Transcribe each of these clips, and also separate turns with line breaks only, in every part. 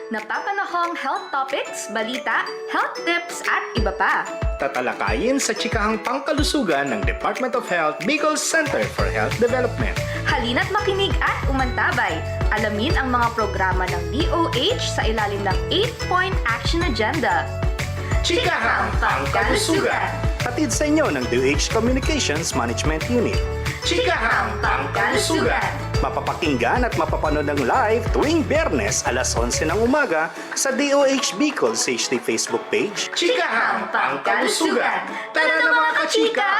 Napapanahong health topics, balita, health tips at iba pa.
Tatalakayin sa chikahang pangkalusugan ng Department of Health Bicol Center for Health Development.
Halina't makinig at umantabay. Alamin ang mga programa ng DOH sa ilalim ng 8-point action agenda.
Chikahang Pangkalusugan! Hatid sa inyo ng DOH Communications Management Unit.
Chikahang Pangkalusugan!
Mapapakinggan at mapapanood ng live tuwing Biyernes alas 11 ng umaga sa DOH Bicol CHD Facebook page.
Chikahang Pangkalusugan! Tara na mga kachika!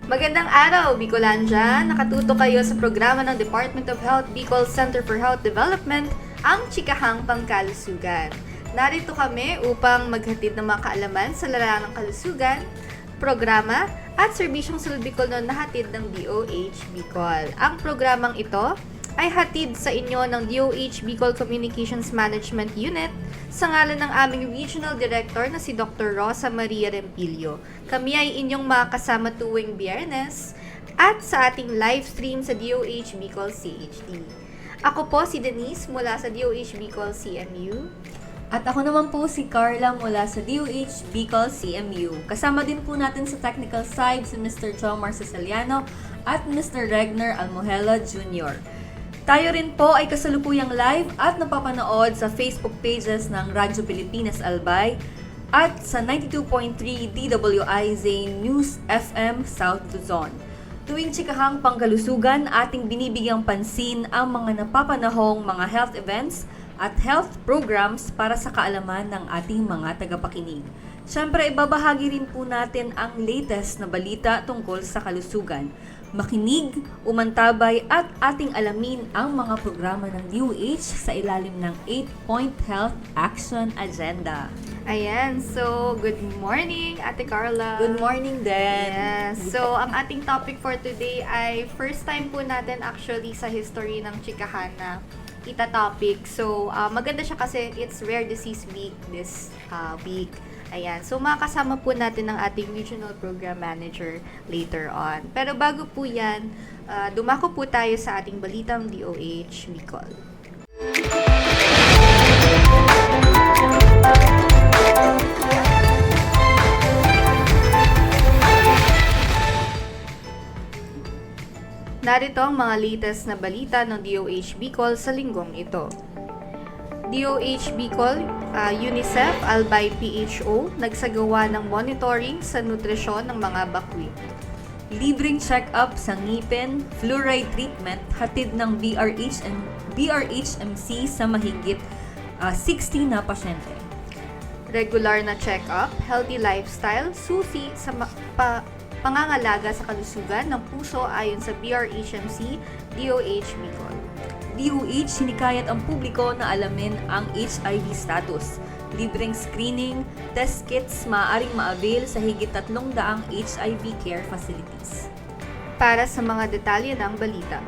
Magandang araw, Bicolandia! Nakatuto kayo sa programa ng Department of Health Bicol Center for Health Development, ang Chikahang Pangkalusugan. Narito kami upang maghatid ng mga kaalaman sa larangang kalusugan, programa at serbisyong sulod Bicol na nahatid ng DOH Bicol. Ang programang ito ay hatid sa inyo ng DOH Bicol Communications Management Unit sa ngalan ng aming Regional Director na si Dr. Rosa Maria Rempilio. Kami ay inyong makakasama tuwing Biyernes at sa ating live stream sa DOH Bicol CHD. Ako po si Denise mula sa DOH Bicol CMU.
At ako naman po si Carla mula sa DOH Bicol CMU. Kasama din po natin sa technical side si Mr. Jomar Ceciliano at Mr. Regner Almohela Jr. Tayo rin po ay kasalukuyang live at napapanood sa Facebook pages ng Radyo Pilipinas Albay at sa 92.3 DWIZ News FM South Luzon. Tuwing Chikahang Pangkalusugan, ating binibigyang pansin ang mga napapanahong mga health events at health programs para sa kaalaman ng ating mga tagapakinig. Siyempre, ibabahagi rin po natin ang latest na balita tungkol sa kalusugan. Makinig, umantabay at ating alamin ang mga programa ng DOH sa ilalim ng 8-point Health Action Agenda.
Ayan, so good morning, Ate Carla.
Good morning din.
Yes. So, ang ating topic for today ay first time po natin actually sa history ng chikahan na ita-topic. So, maganda siya kasi it's Rare Disease Week this week. Ayan. So, makakasama po natin ang ating Regional Program Manager later on. Pero bago po yan, dumako po tayo sa ating balitang DOH Bicol. Narito ang mga latest na balita ng DOH Bicol sa linggong ito. DOH Bicol, UNICEF, Albay PHO, nagsagawa ng monitoring sa nutrisyon ng mga bakwi.
Libreng check-up sa ngipin, fluoride treatment, hatid ng BRHMC sa mahigit 60 na pasyente.
Regular na check-up, healthy lifestyle, susi sa pangangalaga sa kalusugan ng puso ayon sa BRHMC, DOH Bicol.
DOH hinikayat ang publiko na alamin ang HIV status. Libreng screening, test kits maaaring ma-avail sa higit 300 HIV care facilities.
Para sa mga detalye ng balita.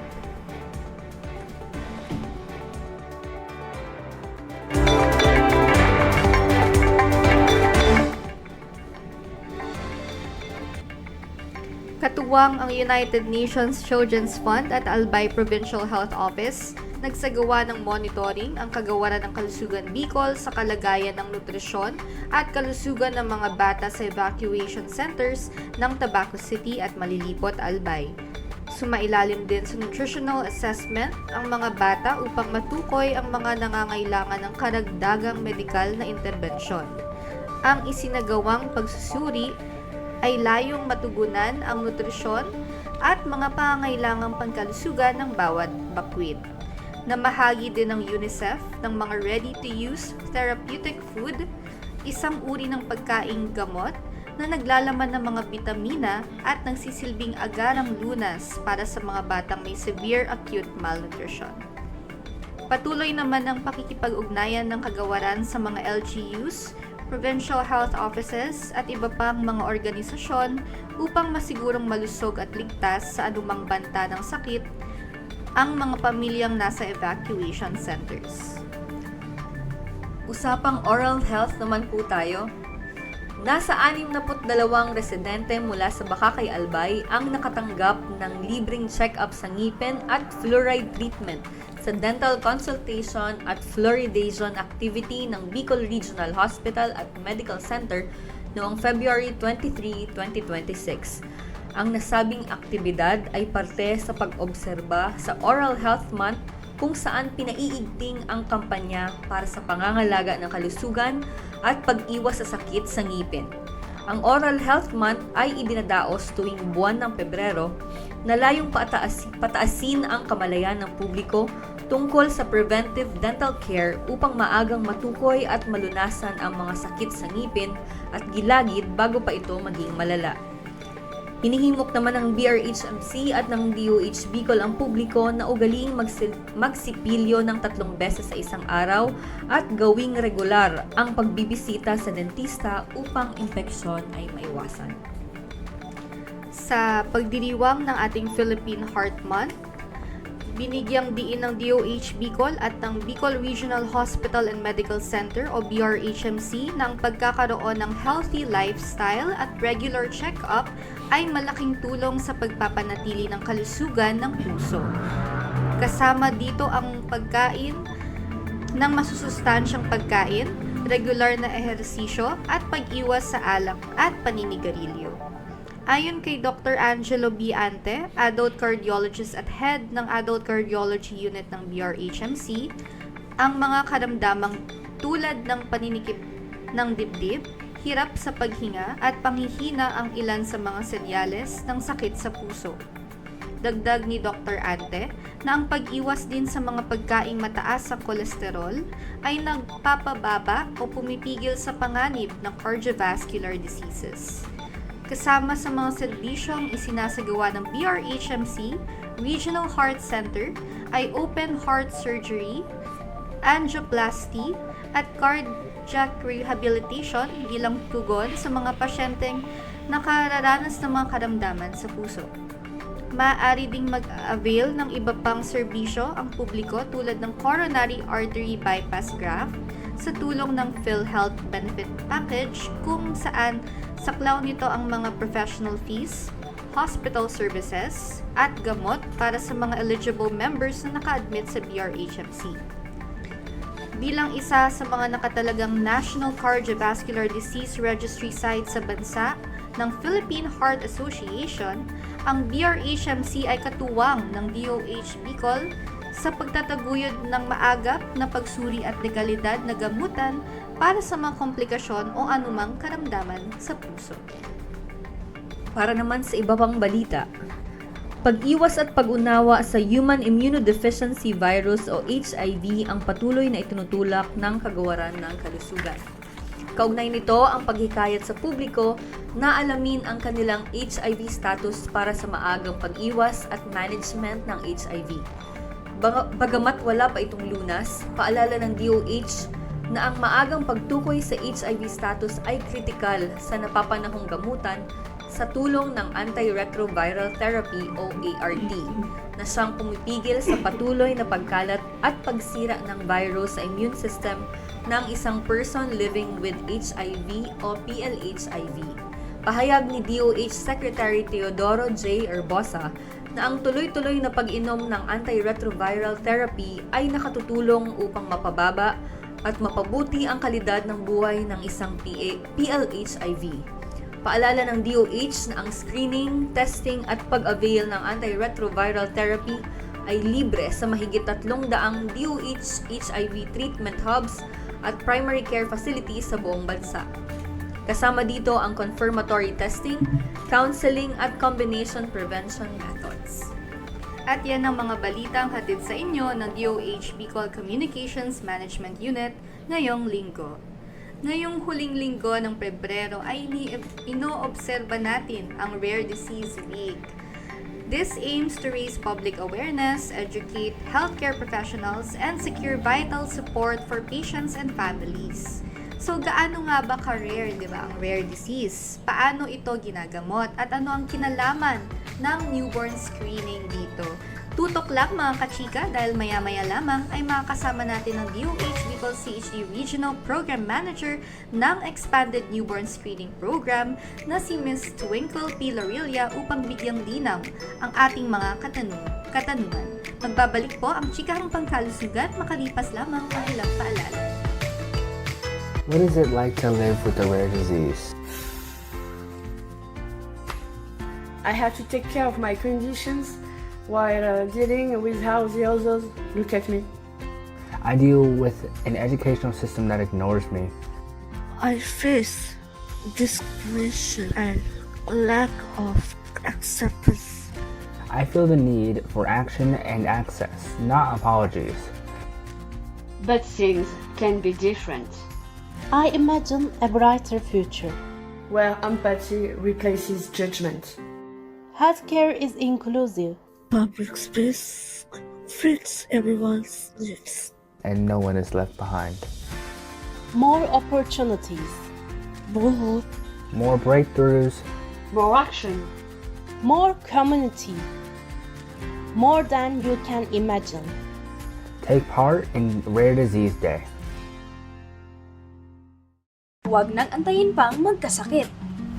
Katuwang ang United Nations Children's Fund at Albay Provincial Health Office, nagsagawa ng monitoring ang kagawaran ng Kalusugan Bicol sa kalagayan ng nutrisyon at kalusugan ng mga bata sa evacuation centers ng Tabaco City at Malilipot, Albay. Sumailalim din sa nutritional assessment ang mga bata upang matukoy ang mga nangangailangan ng karagdagang medikal na interbensyon. Ang isinagawang pagsusuri ay layong matugunan ang nutrisyon at mga pangangailangang pangkalusugan ng bawat bakwit. Namahagi din ng UNICEF ng mga ready-to-use therapeutic food, isang uri ng pagkaing gamot na naglalaman ng mga bitamina at nagsisilbing agarang lunas para sa mga batang may severe acute malnutrition. Patuloy naman ang pakikipag-ugnayan ng kagawaran sa mga LGUs, provincial health offices at iba pang mga organisasyon upang masigurong malusog at ligtas sa anumang banta ng sakit ang mga pamilyang nasa evacuation centers.
Usapang oral health naman po tayo. Nasa 62 residente mula sa Bakakay, Albay ang nakatanggap ng libreng check-up sa ngipin at fluoride treatment sa dental consultation at fluoridation activity ng Bicol Regional Hospital at Medical Center noong February 23, 2026. Ang nasabing aktibidad ay parte sa pag-obserba sa Oral Health Month kung saan pinaiigting ang kampanya para sa pangangalaga ng kalusugan at pag-iwas sa sakit sa ngipin. Ang Oral Health Month ay idinadaos tuwing buwan ng Pebrero na layong pataasin ang kamalayan ng publiko tungkol sa preventive dental care upang maagang matukoy at malunasan ang mga sakit sa ngipin at gilagid bago pa ito maging malala. Hinihimok naman ng BRHMC at ng DOH Bicol ang publiko na ugaling magsipilyo ng 3 beses sa isang araw at gawing regular ang pagbibisita sa dentista upang infeksyon ay maiwasan.
Sa pagdiriwang ng ating Philippine Heart Month, binigyang diin ng DOH Bicol at ng Bicol Regional Hospital and Medical Center o BRHMC na ang pagkakaroon ng healthy lifestyle at regular check-up ay malaking tulong sa pagpapanatili ng kalusugan ng puso. Kasama dito ang pagkain ng masusustansyang pagkain, regular na ehersisyo at pag-iwas sa alak at paninigarilyo. Ayon kay Dr. Angelo B. Ante, adult cardiologist at head ng Adult Cardiology Unit ng BRHMC, ang mga karamdamang tulad ng paninikip ng dibdib, hirap sa paghinga at panghihina ang ilan sa mga senyales ng sakit sa puso. Dagdag ni Dr. Ante na ang pag-iwas din sa mga pagkaing mataas sa kolesterol ay nagpapababa o pumipigil sa panganib ng cardiovascular diseases. Kasama sa mga serbisyong isinasagawa ng BRHMC Regional Heart Center ay open heart surgery, angioplasty, at cardiac rehabilitation bilang tugon sa mga pasyenteng nakararanas ng mga karamdaman sa puso. Maaari ding mag-avail ng iba pang serbisyo ang publiko tulad ng coronary artery bypass graft sa tulong ng PhilHealth Benefit Package kung saan saklaw nito ang mga professional fees, hospital services, at gamot para sa mga eligible members na naka-admit sa BRHMC. Bilang isa sa mga nakatalagang National Cardiovascular Disease Registry site sa bansa ng Philippine Heart Association, ang BRHMC ay katuwang ng DOH Bicol sa pagtataguyod ng maagap na pagsuri at legalidad na gamutan para sa mga komplikasyon o anumang karamdaman sa puso.
Para naman sa iba pang balita, pag-iwas at pag-unawa sa Human Immunodeficiency Virus o HIV ang patuloy na itinutulak ng Kagawaran ng Kalusugan. Kaugnay nito ang paghikayat sa publiko na alamin ang kanilang HIV status para sa maagang pag-iwas at management ng HIV. Bagamat wala pa itong lunas, paalala ng DOH na ang maagang pagtukoy sa HIV status ay kritikal sa napapanahong gamutan sa tulong ng antiretroviral therapy o ART na siyang pumipigil sa patuloy na pagkalat at pagsira ng virus sa immune system ng isang person living with HIV o PLHIV. Pahayag ni DOH Secretary Teodoro J. Herbosa na ang tuloy-tuloy na pag-inom ng antiretroviral therapy ay nakatutulong upang mapababa at mapabuti ang kalidad ng buhay ng isang PLHIV. Paalala ng DOH na ang screening, testing at pag-avail ng antiretroviral therapy ay libre sa mahigit 300 DOH HIV treatment hubs at primary care facilities sa buong bansa. Kasama dito ang confirmatory testing, counseling at combination prevention methods.
At yan ang mga balitang hatid sa inyo ng DOH Bicol Communications Management Unit ngayong linggo. Ngayong huling linggo ng Pebrero ay inoobserba natin ang Rare Disease Week. This aims to raise public awareness, educate healthcare professionals, and secure vital support for patients and families. So, gaano nga ba ka-rare, di ba, ang rare disease? Paano ito ginagamot? At ano ang kinalaman ng newborn screening dito? Tutok lang mga kachika dahil maya-maya lamang ay makakasama natin ng DOH Bicol CHD Regional Program Manager ng Expanded Newborn Screening Program na si Ms. Twinkle P. Lorilla upang bigyang linaw ang ating mga katanungan. Magbabalik po ang Chikahang Pangkalusugan makalipas lamang ng ilang paalala.
What is it like to live with a rare disease?
I have to take care of my conditions while dealing with how the others look at me.
I deal with an educational system that ignores me.
I face discrimination and lack of acceptance.
I feel the need for action and access, not apologies.
But things can be different.
I imagine a brighter future.
Where empathy replaces judgment.
Healthcare is inclusive.
Public space fits everyone's needs.
And no one is left behind.
More opportunities.
More hope.
More breakthroughs.
More action.
More community. More than you can imagine.
Take part in Rare Disease Day.
Huwag nang antayin pang magkasakit.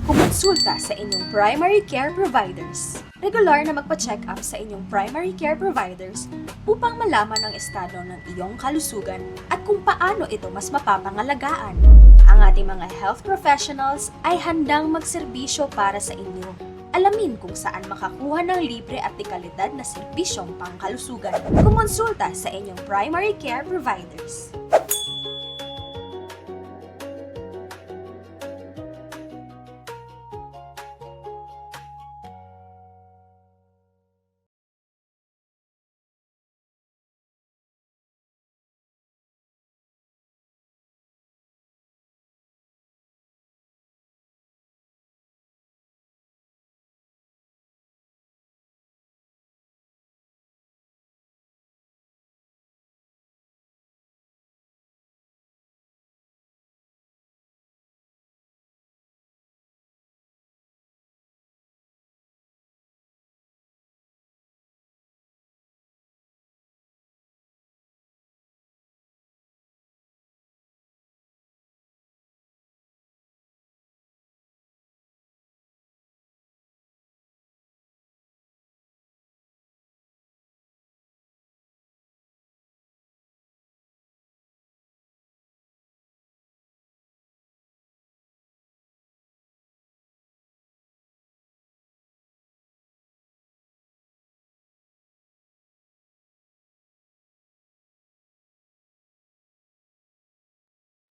Kumonsulta sa inyong primary care providers. Regular na magpa-check up sa inyong primary care providers upang malaman ang estado ng iyong kalusugan at kung paano ito mas mapapangalagaan. Ang ating mga health professionals ay handang magserbisyo para sa inyo. Alamin kung saan makakuha ng libre at dekalidad na serbisyong pangkalusugan. Kumonsulta sa inyong primary care providers.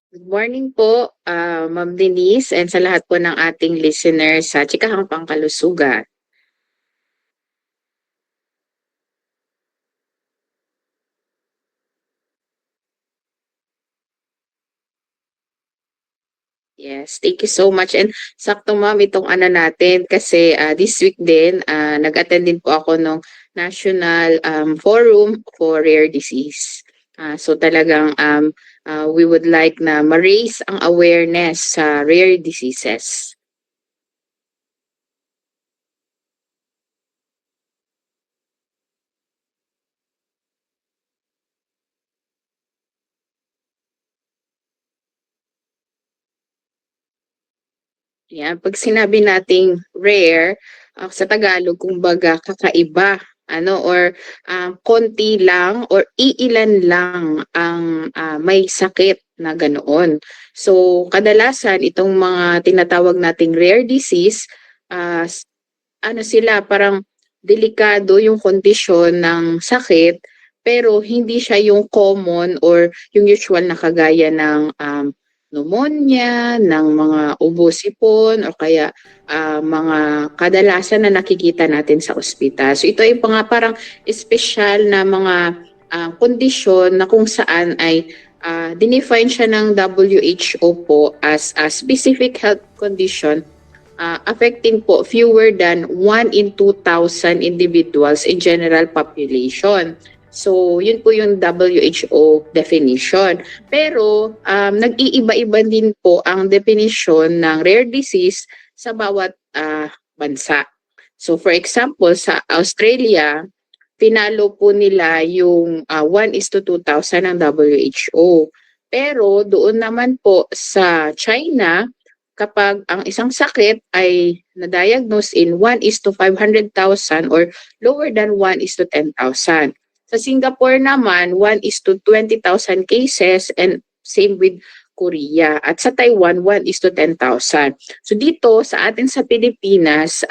Good morning po, Ma'am Denise, and sa lahat po ng ating listeners sa Chikahang Pangkalusugan. Yes, thank you so much. And sakto ma'am itong ano natin kasi this week din nag-attend din po ako ng National Forum for Rare Disease. So talagang we would like na ma-raise ang awareness sa rare diseases. Yan, pag sinabi nating rare, sa Tagalog, kumbaga kakaiba, or konti lang or iilan lang ang may sakit na ganoon. So, kadalasan itong mga tinatawag nating rare disease, sila parang delikado yung kondisyon ng sakit, pero hindi siya yung common or yung usual na kagaya ng pneumonia, ng mga ubo-sipon, o kaya mga kadalasan na nakikita natin sa ospital. So ito ay parang espesyal na mga kondisyon na kung saan ay dinefine siya ng WHO po as a specific health condition affecting po fewer than 1 in 2,000 individuals in general population. So, yun po yung WHO definition. Pero, nag-iiba-iba din po ang definition ng rare disease sa bawat bansa. So, for example, sa Australia, pinalo po nila yung 1:2,000 ng WHO. Pero doon naman po sa China, kapag ang isang sakit ay na-diagnose in 1:500,000 or lower than 1:10,000. Sa Singapore naman, 1:20,000 cases and same with Korea. At sa Taiwan, 1:10,000. So dito sa atin sa Pilipinas,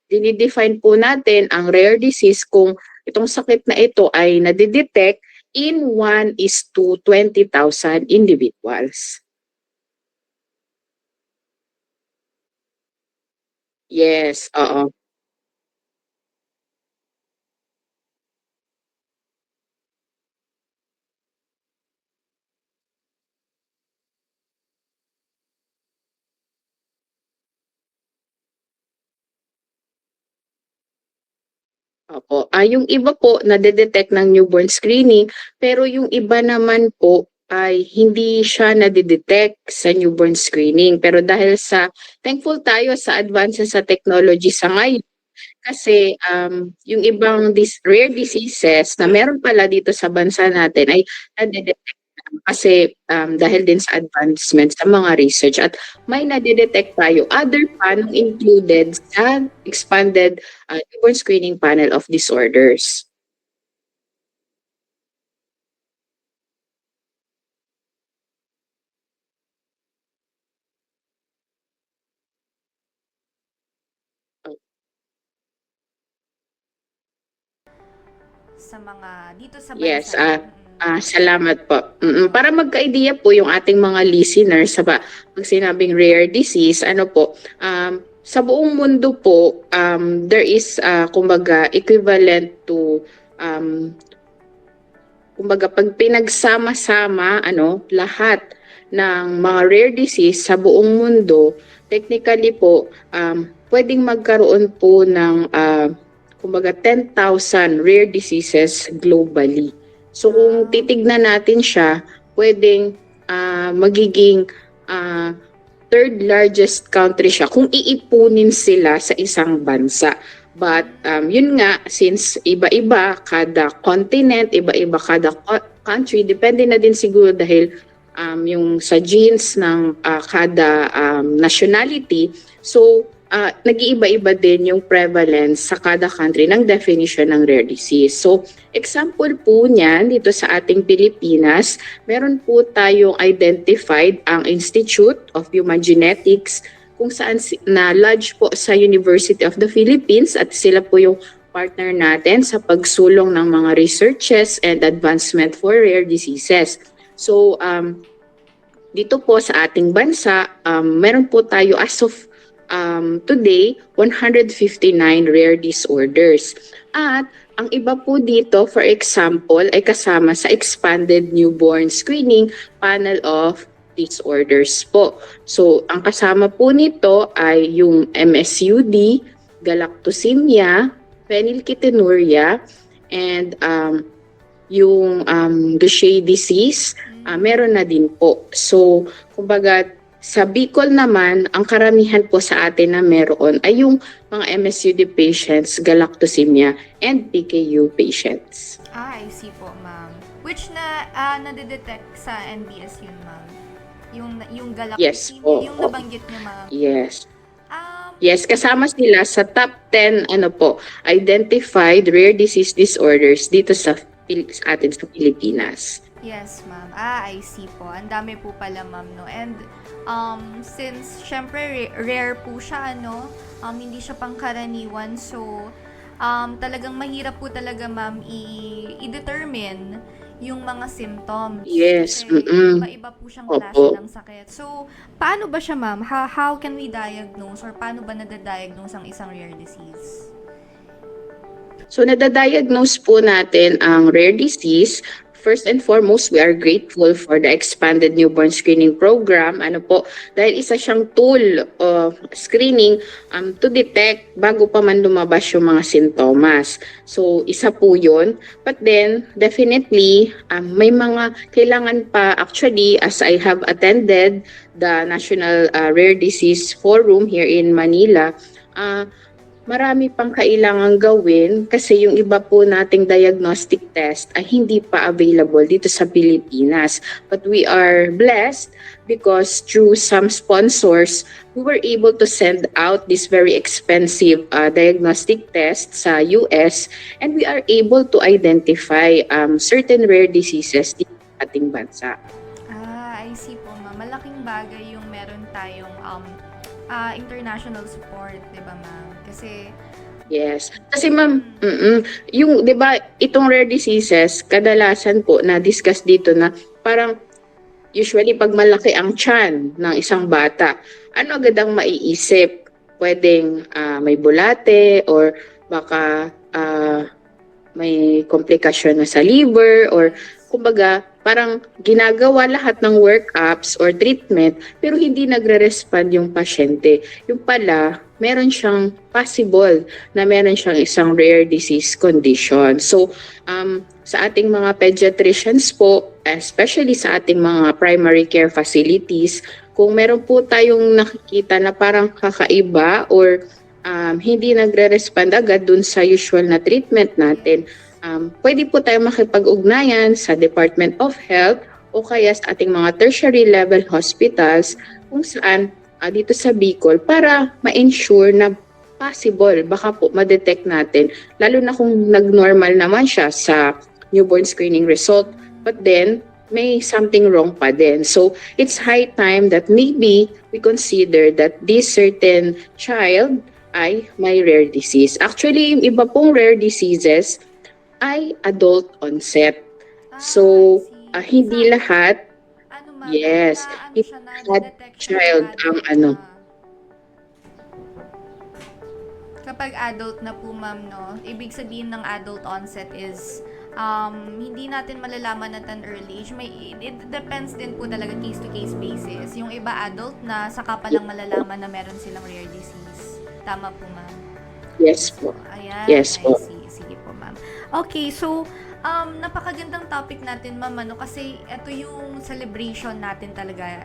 dinidefine po natin ang rare disease kung itong sakit na ito ay nadidetect in 1:20,000 individuals. Yes, oo. Opo. Yung iba po nade-detect ng newborn screening, pero yung iba naman po ay hindi siya nade-detect sa newborn screening. Pero dahil sa thankful tayo sa advances sa technology sa ngayon, kasi yung ibang rare diseases na meron pala dito sa bansa natin ay nade-detect kasi dahil din sa advancement sa mga research at may nade-detect tayo other pa nung included sa expanded newborn screening panel of disorders.
Sa mga dito sa
Yes,
bansa.
salamat po. Para magka-idea po yung ating mga listeners sa pag sinabing rare disease, ano po, sa buong mundo po, there is kumbaga equivalent to kumbaga pag pinagsama-sama lahat ng mga rare disease sa buong mundo, technically po pwedeng magkaroon po ng kumbaga 10,000 rare diseases globally. So kung titignan natin siya, pwedeng magiging third largest country siya kung iipunin sila sa isang bansa. But yun nga, since iba-iba kada continent, iba-iba kada country, depende na din siguro dahil yung sa genes ng kada nationality. So nag-iiba-iba din yung prevalence sa kada country ng definition ng rare disease. So, example po niyan dito sa ating Pilipinas, meron po tayong identified ang Institute of Human Genetics kung saan na-lodge po sa University of the Philippines at sila po yung partner natin sa pagsulong ng mga researches and advancement for rare diseases. So, dito po sa ating bansa, meron po tayo as of today, 159 rare disorders. At ang iba po dito, for example, ay kasama sa expanded newborn screening panel of disorders po. So, ang kasama po nito ay yung MSUD, galactosemia, phenylketonuria, and yung Gaucher disease, meron na din po. So, kumbaga, sa Bicol naman, ang karamihan po sa atin na meron ay yung mga MSUD patients, galactosemia, and PKU patients.
I see po, ma'am. Which nadedetect sa NBS yun, ma'am? Yung galactosemia,
Yes po.
yung nabanggit niyo, ma'am.
Yes. Yes, kasama sila sa top 10 identified rare disease disorders dito sa atin sa Pilipinas.
Yes, ma'am. I see po. Ang dami po pala, ma'am, no? And since syempre rare po siya, hindi siya pangkaraniwan, so talagang mahirap po talaga, ma'am, i-determine yung mga symptoms.
Yes.
Kasi iba-iba po siyang klase ng sakit. So, paano ba siya, ma'am? How can we diagnose or paano ba nadadiagnose ang isang rare disease?
So, nadadiagnose po natin ang rare disease. First and foremost, we are grateful for the expanded newborn screening program. Dahil isa siyang tool of screening to detect bago pa man lumabas yung mga sintomas. So, isa po yun. But then, definitely, may mga kailangan pa. Actually, as I have attended the National Rare Disease Forum here in Manila, marami pang kailangang gawin kasi yung iba po nating diagnostic test ay hindi pa available dito sa Pilipinas. But we are blessed because through some sponsors, we were able to send out this very expensive diagnostic test sa US, and we are able to identify certain rare diseases dito sa ating bansa.
I see po, ma'am. Malaking bagay yung meron tayong international support, di ba, ma'am? Kasi
Yes. Kasi ma'am, yung 'di ba itong rare diseases kadalasan po na discuss dito na parang usually pag malaki ang tiyan ng isang bata, ano agad ang maiisip? Pwedeng may bulate or baka may komplikasyon na sa liver or kumbaga parang ginagawa lahat ng workups or treatment pero hindi nagre-respond yung pasyente. Yung pala, meron siyang possible na meron siyang isang rare disease condition. So, sa ating mga pediatricians po, especially sa ating mga primary care facilities, kung meron po tayong nakikita na parang kakaiba or hindi nagre-respond agad dun sa usual na treatment natin, pwede po tayo makipag-ugnayan sa Department of Health o kaya sa ating mga tertiary level hospitals kung saan dito sa Bicol para ma-ensure na possible baka po ma-detect natin lalo na kung nag-normal naman siya sa newborn screening result but then may something wrong pa din. So it's high time that maybe we consider that this certain child ay may rare disease. Actually, yung iba pong rare diseases ay adult onset. So, hindi lahat, yes, hindi lahat child ang
Kapag adult na po, ma'am, no, ibig sabihin ng adult onset is hindi natin malalaman at an early age. It depends din po talaga case-to-case basis. Yung iba adult na, saka pa lang malalaman na meron silang rare disease. Tama po, ma'am?
Yes po.
Ayan,
Yes po.
I see. Sige po, ma'am. Okay, so, napakagandang topic natin, ma'am, kasi ito yung celebration natin talaga,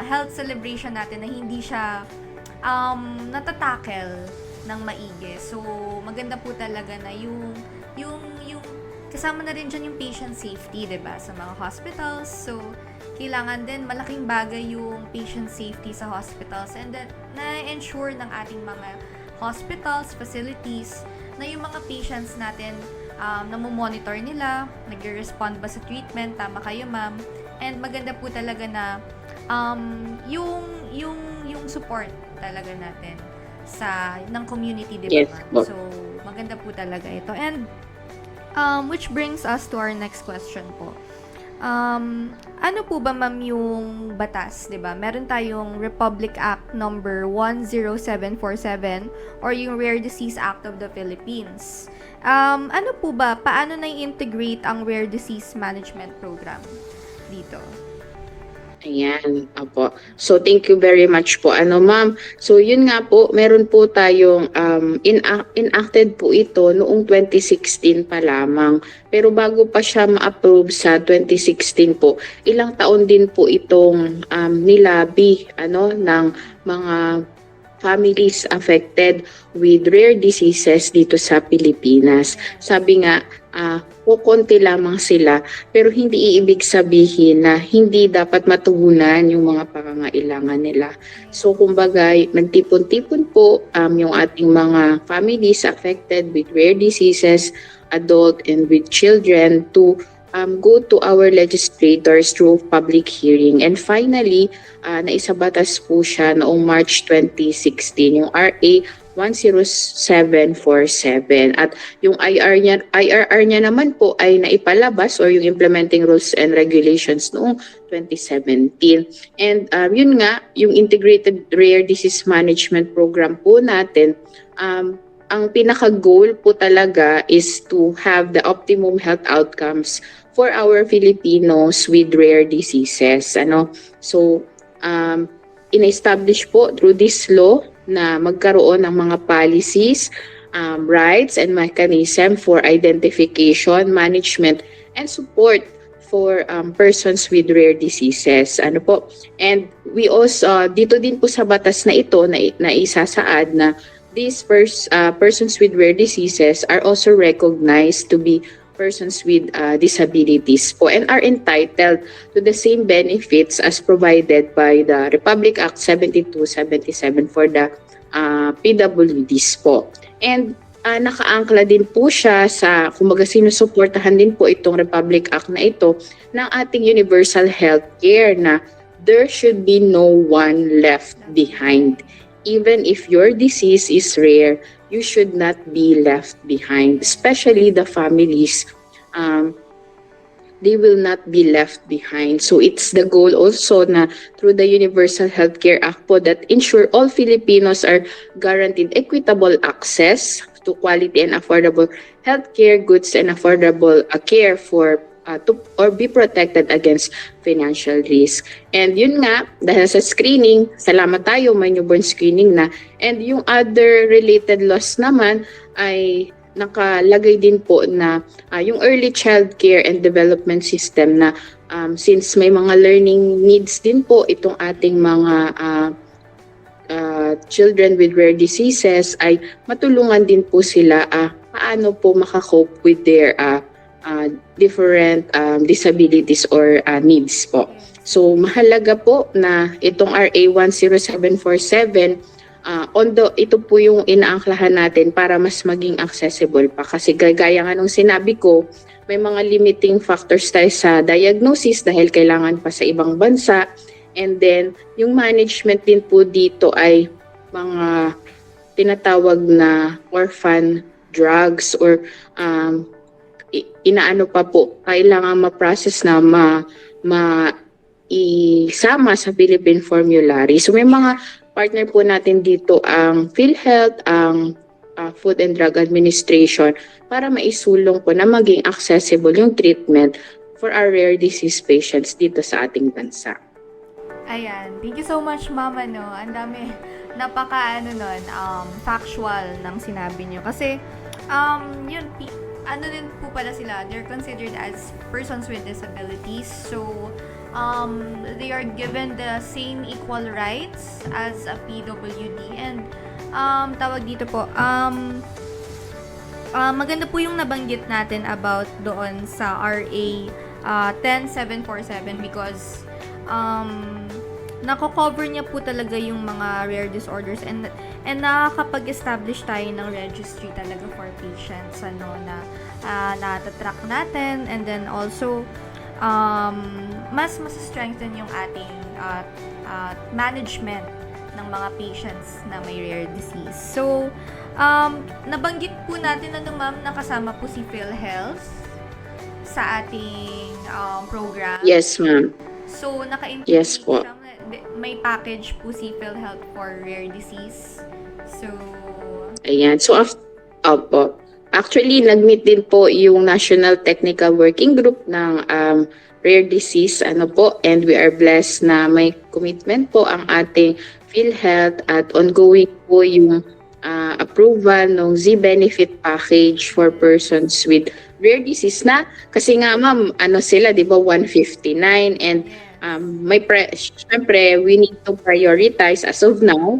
health celebration natin na hindi siya natatakel ng maigi. So, maganda po talaga na yung kasama na rin dyan yung patient safety, diba, sa mga hospitals. So, kailangan din malaking bagay yung patient safety sa hospitals and that na-ensure ng ating mga hospitals, facilities, na yung mga patients natin namomonitor nila, nagre-respond ba sa treatment, tama kayo, ma'am. And maganda po talaga na yung support talaga natin ng community, di ba,
Yes,
ma'am?
po.
So, maganda po talaga ito. And which brings us to our next question po. Ano po ba, ma'am, yung batas, 'di ba? Meron tayong Republic Act number 10747 or yung Rare Disease Act of the Philippines. Ano po ba, paano na-integrate ang Rare Disease Management Program dito?
Ayan, opo. So, thank you very much po. Ma'am? So, yun nga po, meron po tayong enacted po ito noong 2016 pa lamang. Pero bago pa siya ma-approve sa 2016 po, ilang taon din po itong nilabi ng mga families affected with rare diseases dito sa Pilipinas. Sabi nga, kukonti lamang sila pero hindi ibig sabihin na hindi dapat matugunan yung mga pangangailangan nila. So kumbaga, nagtipon-tipon po yung ating mga families affected with rare diseases, adult and with children to go to our legislators through public hearing. And finally, naisabatas po siya noong March 2016, yung RA 10747. At yung IRR niya naman po ay naipalabas or yung Implementing Rules and Regulations noong 2017. And yun nga, yung Integrated Rare Disease Management Program po natin, ang pinaka-goal po talaga is to have the optimum health outcomes for our Filipinos with rare diseases. So, in-establish po through this law na magkaroon ng mga policies, rights, and mechanism for identification, management, and support for persons with rare diseases. And we also, dito din po sa batas na ito na isasaad na these persons with rare diseases are also recognized to be persons with disabilities po and are entitled to the same benefits as provided by the Republic Act 7277 for the PWDs po. And nakaangkla din po siya sa, kumbaga sinusuportahan din po itong Republic Act na ito ng ating universal healthcare na there should be no one left behind. Even if your disease is rare, you should not be left behind, especially the families. They will not be left behind. So it's the goal also na through the Universal Healthcare Act po that ensure all Filipinos are guaranteed equitable access to quality and affordable healthcare goods and affordable care for or be protected against financial risk. And yun nga, dahil sa screening, salamat tayo, may newborn screening na. And yung other related laws naman ay nakalagay din po na yung early child care and development system na since may mga learning needs din po itong ating mga children with rare diseases ay matulungan din po sila paano po makakope with their different disabilities or needs po. So mahalaga po na itong RA 10747 ito po yung inaangklahan natin para mas maging accessible pa kasi gaya nga nung sinabi ko, may mga limiting factors tayo sa diagnosis dahil kailangan pa sa ibang bansa. And then, yung management din po dito ay mga tinatawag na orphan drugs or inaano pa po, kailangan ma-process na isama sa Philippine Formulary. So may mga partner po natin dito ang PhilHealth, ang Food and Drug Administration para maisulong po na maging accessible yung treatment for our rare disease patients dito sa ating bansa.
Ayan. Thank you so much, Mama, no? Ang dami, factual ng sinabi niyo. Kasi, yun, din po pala sila, they're considered as persons with disabilities. So, they are given the same equal rights as a PWD. And, tawag dito po, maganda po yung nabanggit natin about doon sa RA 10747 because, nako-cover niya po talaga yung mga rare disorders and nakakapag-establish tayo ng registry talaga for patients na natatrack natin and then also mas strengthen yung ating management ng mga patients na may rare disease. So, nabanggit po natin ma'am, nakasama po si PhilHealth sa ating program.
Yes, ma'am.
So, naka-integrate
Yes po.
siya. May package po si PhilHealth for rare disease. So,
Ayan. So, opo. Actually, nag-meet din po yung National Technical Working Group ng rare disease, and we are blessed na may commitment po ang ating PhilHealth at ongoing po yung approval ng Z-Benefit Package for persons with rare disease na kasi nga ma'am, sila, di ba, 159 and syempre, we need to prioritize as of now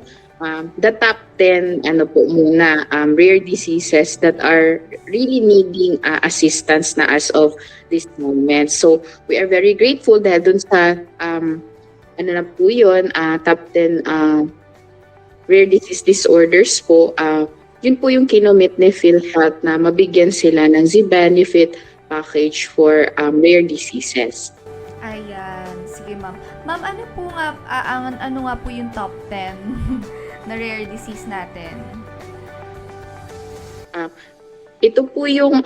the top 10 po muna rare diseases that are really needing assistance na as of this moment. So we are very grateful dahil dun sa po yun, top 10 rare disease disorders po, yun po yung kinomit ni PhilHealth na mabigyan sila ng Z-Benefit package for rare diseases.
ayan. Sige, ma'am. Ma'am, ano nga po yung top 10 na rare disease natin?
Ito po yung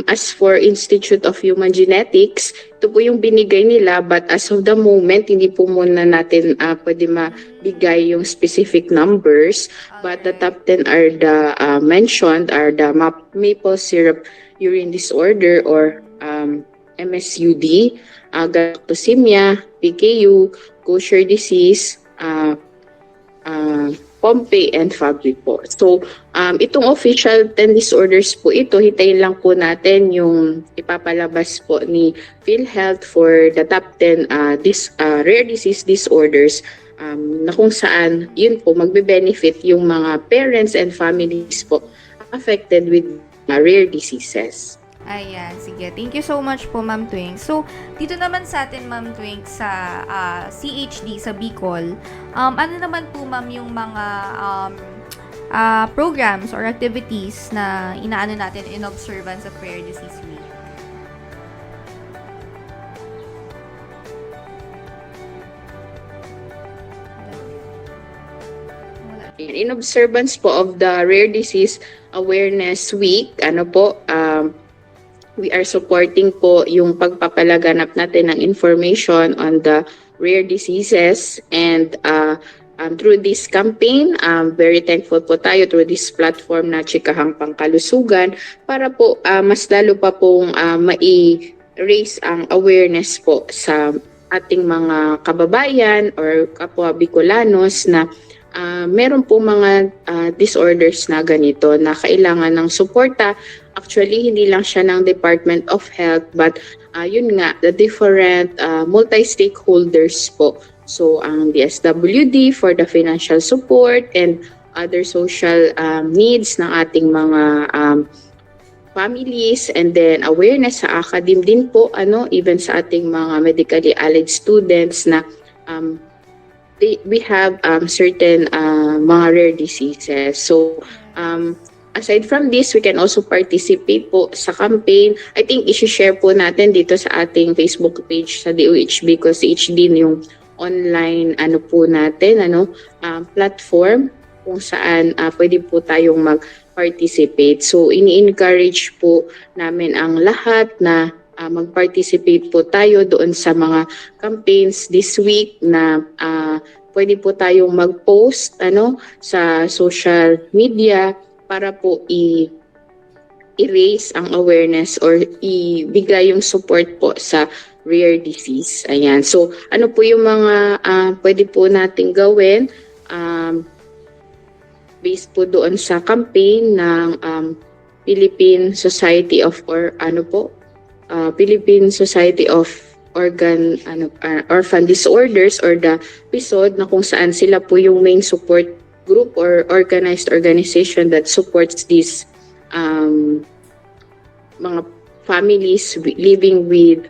as for Institute of Human Genetics, ito po yung binigay nila but as of the moment, hindi po muna natin pwede mabigay yung specific numbers. But the top 10 are the mentioned are the maple syrup urine disorder or MSUD, galactosemia, PKU, Gaucher disease, Pompe, and Fabry po. So, itong official 10 disorders po ito, hitayin lang po natin yung ipapalabas po ni PhilHealth for the top 10 rare disease disorders na kung saan yun po magbe-benefit yung mga parents and families po affected with rare diseases.
Ayan, sige. Thank you so much po, Ma'am Twing. So, dito naman sa atin, Ma'am Twing, sa CHD, sa Bicol, ano naman po, Ma'am, yung mga programs or activities na inaano natin in observance of Rare Disease Week?
In observance po of the Rare Disease Awareness Week, we are supporting po yung pagpapalaganap natin ng information on the rare diseases, and through this campaign, very thankful po tayo through this platform na Chikahang Pangkalusugan para po mas lalo pa pong mai-raise ang awareness po sa ating mga kababayan or kapwa Bicolanos na meron po mga disorders na ganito na kailangan ng suporta. Actually, hindi lang siya ng Department of Health, but yun nga, the different multi-stakeholders po. So, ang DSWD for the financial support and other social needs ng ating mga families, and then awareness sa academe din po, even sa ating mga medically allied students na we have certain mga rare diseases. So, aside from this, we can also participate po sa campaign. I think isi-share po natin dito sa ating Facebook page sa DOH Bicol CHD yung online po natin platform kung saan pwede po tayong mag-participate. So, ini-encourage po namin ang lahat na mag-participate po tayo doon sa mga campaigns this week na pwede po tayong mag-post sa social media para po i-raise ang awareness or ibigay yung support po sa rare disease. Ayan. So, ano po yung mga pwede po nating gawin based po doon sa campaign ng Philippine Society of Philippine Society of Orphan Disorders or the PSOD, na kung saan sila po yung main support group or organized organization that supports these mga families living with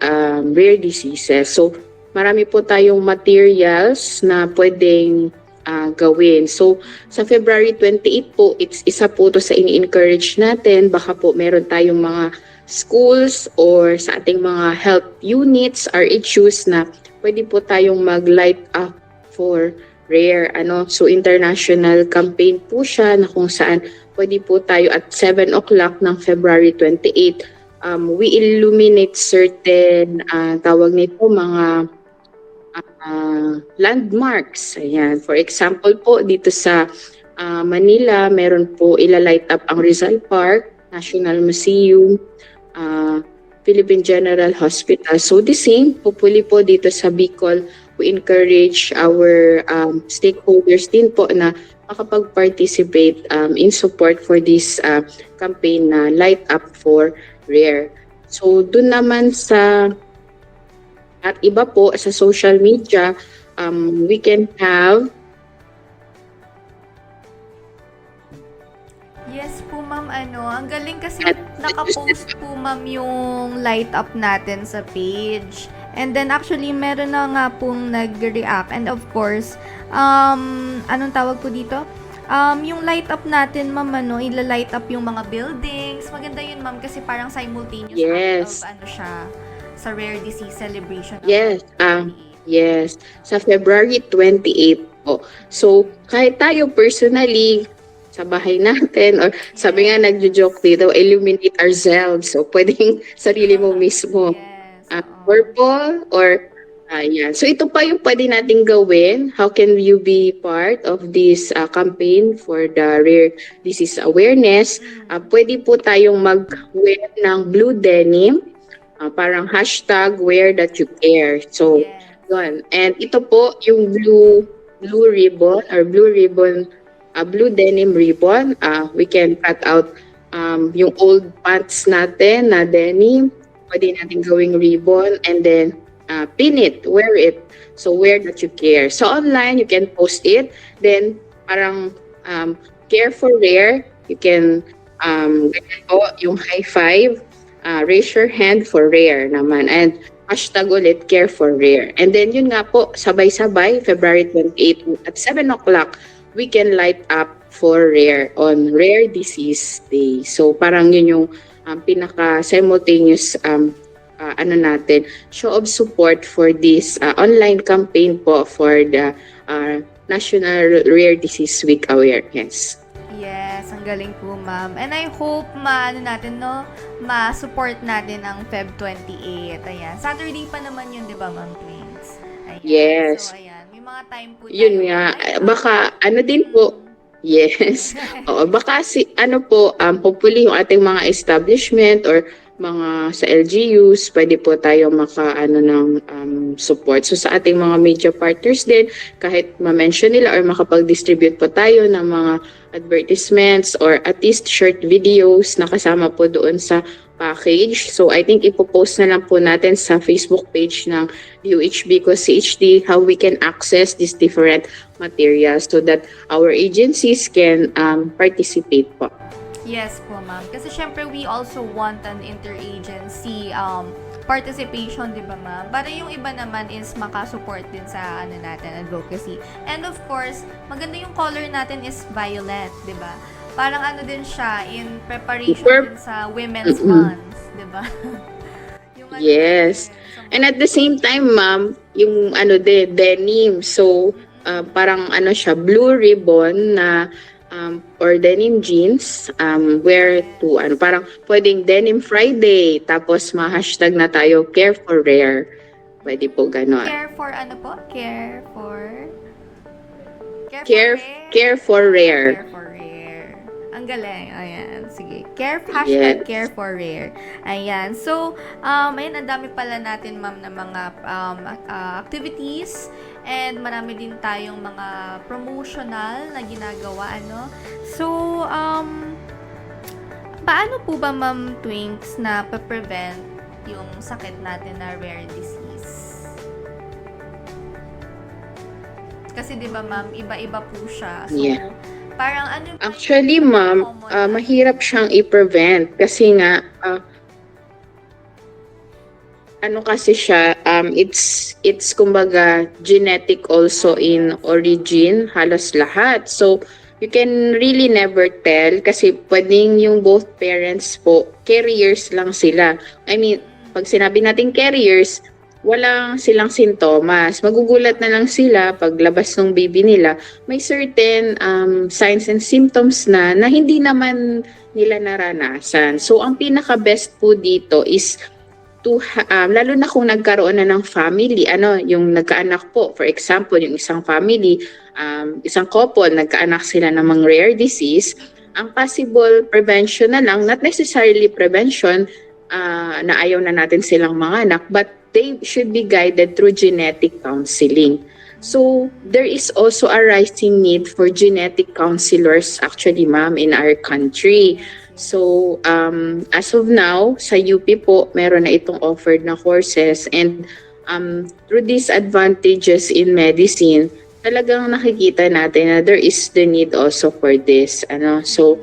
rare diseases. So, marami po tayong materials na pwedeng gawin. So, sa February 28 po, isa po to sa ini-encourage natin. Baka po meron tayong mga schools or sa ating mga health units, RHUs na pwede po tayong mag-light up for rare. So, international campaign po siya na kung saan pwede po tayo at 7 o'clock ng February 28. We illuminate certain tawag nito mga landmarks. Ayan. For example po, dito sa Manila, meron po ilalight up ang Rizal Park, National Museum, Philippine General Hospital. So the same, hopefully po dito sa Bicol, we encourage our stakeholders din po na makapag-participate in support for this campaign na Light Up for Rare. So dun naman sa at iba po sa social media, we can have
Yes po, ma'am. Ang galing kasi nakapost po, ma'am, yung light up natin sa page. And then, actually, meron na nga pong nag-react. And of course, anong tawag po dito? Yung light up natin, ma'am, ilalight up yung mga buildings. Maganda yun, ma'am, kasi parang simultaneous
Yes.
of, siya, sa rare disease celebration.
Yes, yes. Sa February 28 po. So, kahit tayo personally, sa bahay natin, or sabi nga nagjo-joke dito, illuminate ourselves. So, pwedeng sarili mo mismo.
Yes.
Purple or yan. So, ito pa yung pwede nating gawin. How can you be part of this campaign for the rare disease awareness? Pwede po tayong mag-wear ng blue denim. Parang hashtag wear that you care. So, yun. And ito po yung blue ribbon or blue denim ribbon. We can cut out yung old pants natin na denim. Pwede natin gawing ribbon, and then pin it, wear it. So wear that you care. So online, you can post it. Then parang care for rare. You can ganyan po, yung high five. Raise your hand for rare naman. And hashtag ulit, care for rare. And then yun nga po, sabay-sabay, February 28 at 7 o'clock, we can light up for rare on Rare Disease Day. So parang yun yung pinaka-simultaneous natin, show of support for this online campaign po for the National Rare Disease Week Awareness.
Yes, ang galing po, ma'am. And I hope ma-support natin ang Feb 28. Ayan. Saturday pa naman yun, di ba, ma'am Twins? Ayan.
Yes.
So, ayan. May mga time po
Yun
tayo.
nga, baka din po, yes. Oo, baka hopefully yung ating mga establishment or mga sa LGUs, pwede po tayo ng support. So sa ating mga media partners din, kahit ma-mention nila or makapag-distribute po tayo ng mga advertisements or at least short videos na kasama po doon sa package. So I think ipopost na lang po natin sa Facebook page ng DOH Bicol CHD how we can access these different materials so that our agencies can participate po.
Yes po, ma'am. Kasi syempre, we also want an interagency participation, di ba, ma'am? Para yung iba naman is makasupport din sa advocacy. And of course, maganda yung color natin is violet, di ba? Parang din siya in preparation din sa Women's Month, di ba?
Yes. And at the same time, ma'am, yung denim. So, parang siya, blue ribbon na or denim jeans, wear to, parang pwedeng denim Friday, tapos ma-hashtag na tayo, care for rare. Pwede po ganon.
Care for po? Care for
Care
rare?
for rare.
Care for rare. Ang galing. Ayan. Sige. Hashtag care for rare. Ayan. So, ayun, ang dami pala natin, ma'am, na mga activities. And marami din tayong mga promotional na ginagawa, So, paano po ba, ma'am Twinks, na pa-prevent yung sakit natin na rare disease? Kasi, di ba, ma'am, iba-iba po siya. So, parang
Actually, ma'am, mahirap siyang i-prevent kasi nga, kasi siya, it's kumbaga genetic also in origin, halos lahat. So, you can really never tell kasi pwedeng yung both parents po, carriers lang sila. I mean, pag sinabi natin carriers, walang silang sintomas. Magugulat na lang sila paglabas ng baby nila. May certain signs and symptoms na hindi naman nila naranasan. So, ang pinaka-best po dito is to lalo na kung nagkaroon na ng family, yung nagkaanak po, for example, yung isang family, isang couple, nagkaanak sila ng mga rare disease, ang possible prevention na lang, not necessarily prevention, na ayaw na natin silang mga anak, but they should be guided through genetic counseling. So, there is also a rising need for genetic counselors actually, ma'am, in our country. So, as of now, sa UP po, meron na itong offered na courses and through these advantages in medicine, talagang nakikita natin na there is the need also for this. So,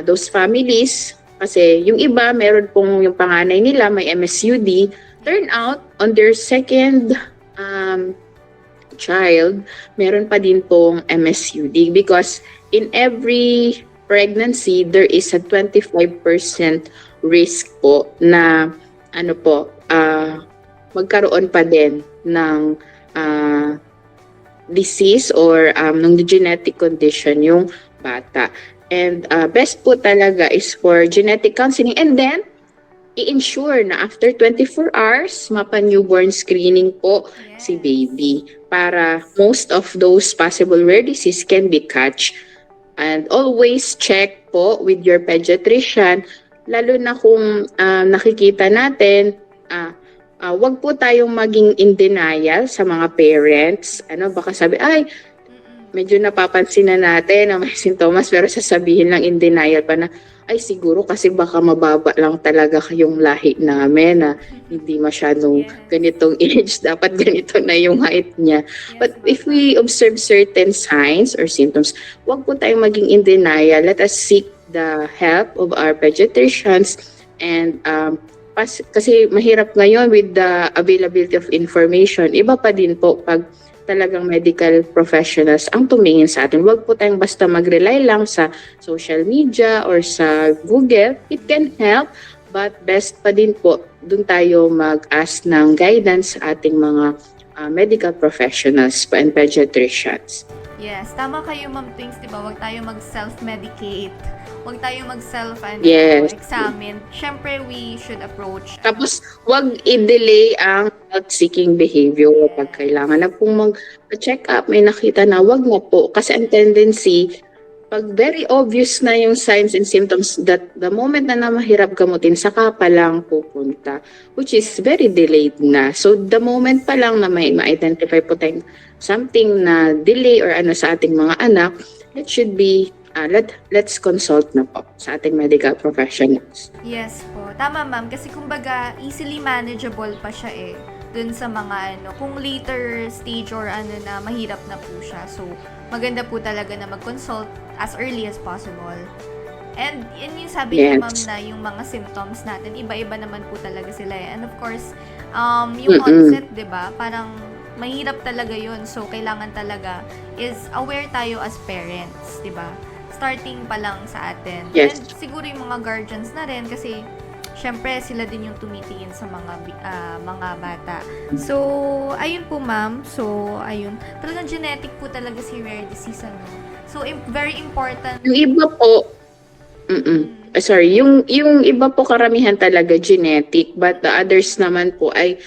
those families, kasi yung iba, meron pong yung panganay nila, may MSUD, turn out, on their second child, meron pa din pong MSUD because in every pregnancy, there is a 25% risk po na magkaroon pa din ng disease or ng genetic condition yung bata. And best po talaga is for genetic counseling and then i-ensure na after 24 hours, mapa-newborn screening po si baby para most of those possible rare disease can be catched. And always check po with your pediatrician, lalo na kung nakikita natin, wag po tayong maging in denial sa mga parents. Baka sabi, medyo napapansin na natin na may sintomas pero sasabihin lang in denial pa na ay siguro kasi baka mababa lang talaga yung lahi namin na hindi masyadong ganitong age, dapat ganito na yung height niya. But if we observe certain signs or symptoms, wag po tayong maging in denial. Let us seek the help of our pediatricians and kasi mahirap ngayon with the availability of information. Iba pa din po pag talagang medical professionals ang tumingin sa atin. Huwag po tayong basta mag-rely lang sa social media or sa Google. It can help, but best pa din po dun tayo mag-ask ng guidance sa ating mga medical professionals and pediatricians.
Yes, tama kayo Ma'am Twings, di ba? Huwag tayo mag-self-medicate. Huwag tayo mag-self-examine. Siyempre, we should approach.
Tapos, wag i-delay ang health-seeking behavior. Pag kailangan na pong mag-check up, may nakita na, wag na po. Kasi ang tendency, pag very obvious na yung signs and symptoms that the moment na mahirap gamutin, saka pa lang pupunta, which is very delayed na. So, the moment pa lang na may ma-identify po tayong something na delay or ano sa ating mga anak, it should be let's consult na po sa ating medical professionals.
Yes po. Tama ma'am. Kasi kumbaga, easily manageable pa siya dun sa mga kung later stage or na mahirap na po siya. So, maganda po talaga na mag-consult as early as possible. And yun yung sabi niya ma'am na yung mga symptoms natin, iba-iba naman po talaga sila. And of course, yung onset, 'di ba? Parang mahirap talaga yun. So, kailangan talaga is aware tayo as parents, 'di ba? Starting pa lang sa atin.
Yes.
And siguro yung mga guardians na rin kasi syempre sila din yung tumitingin sa mga bata. So, ayun po ma'am. So, ayun. Talagang genetic po talaga si rare disease So, very important.
Yung iba po, yung iba po karamihan talaga genetic, but the others naman po ay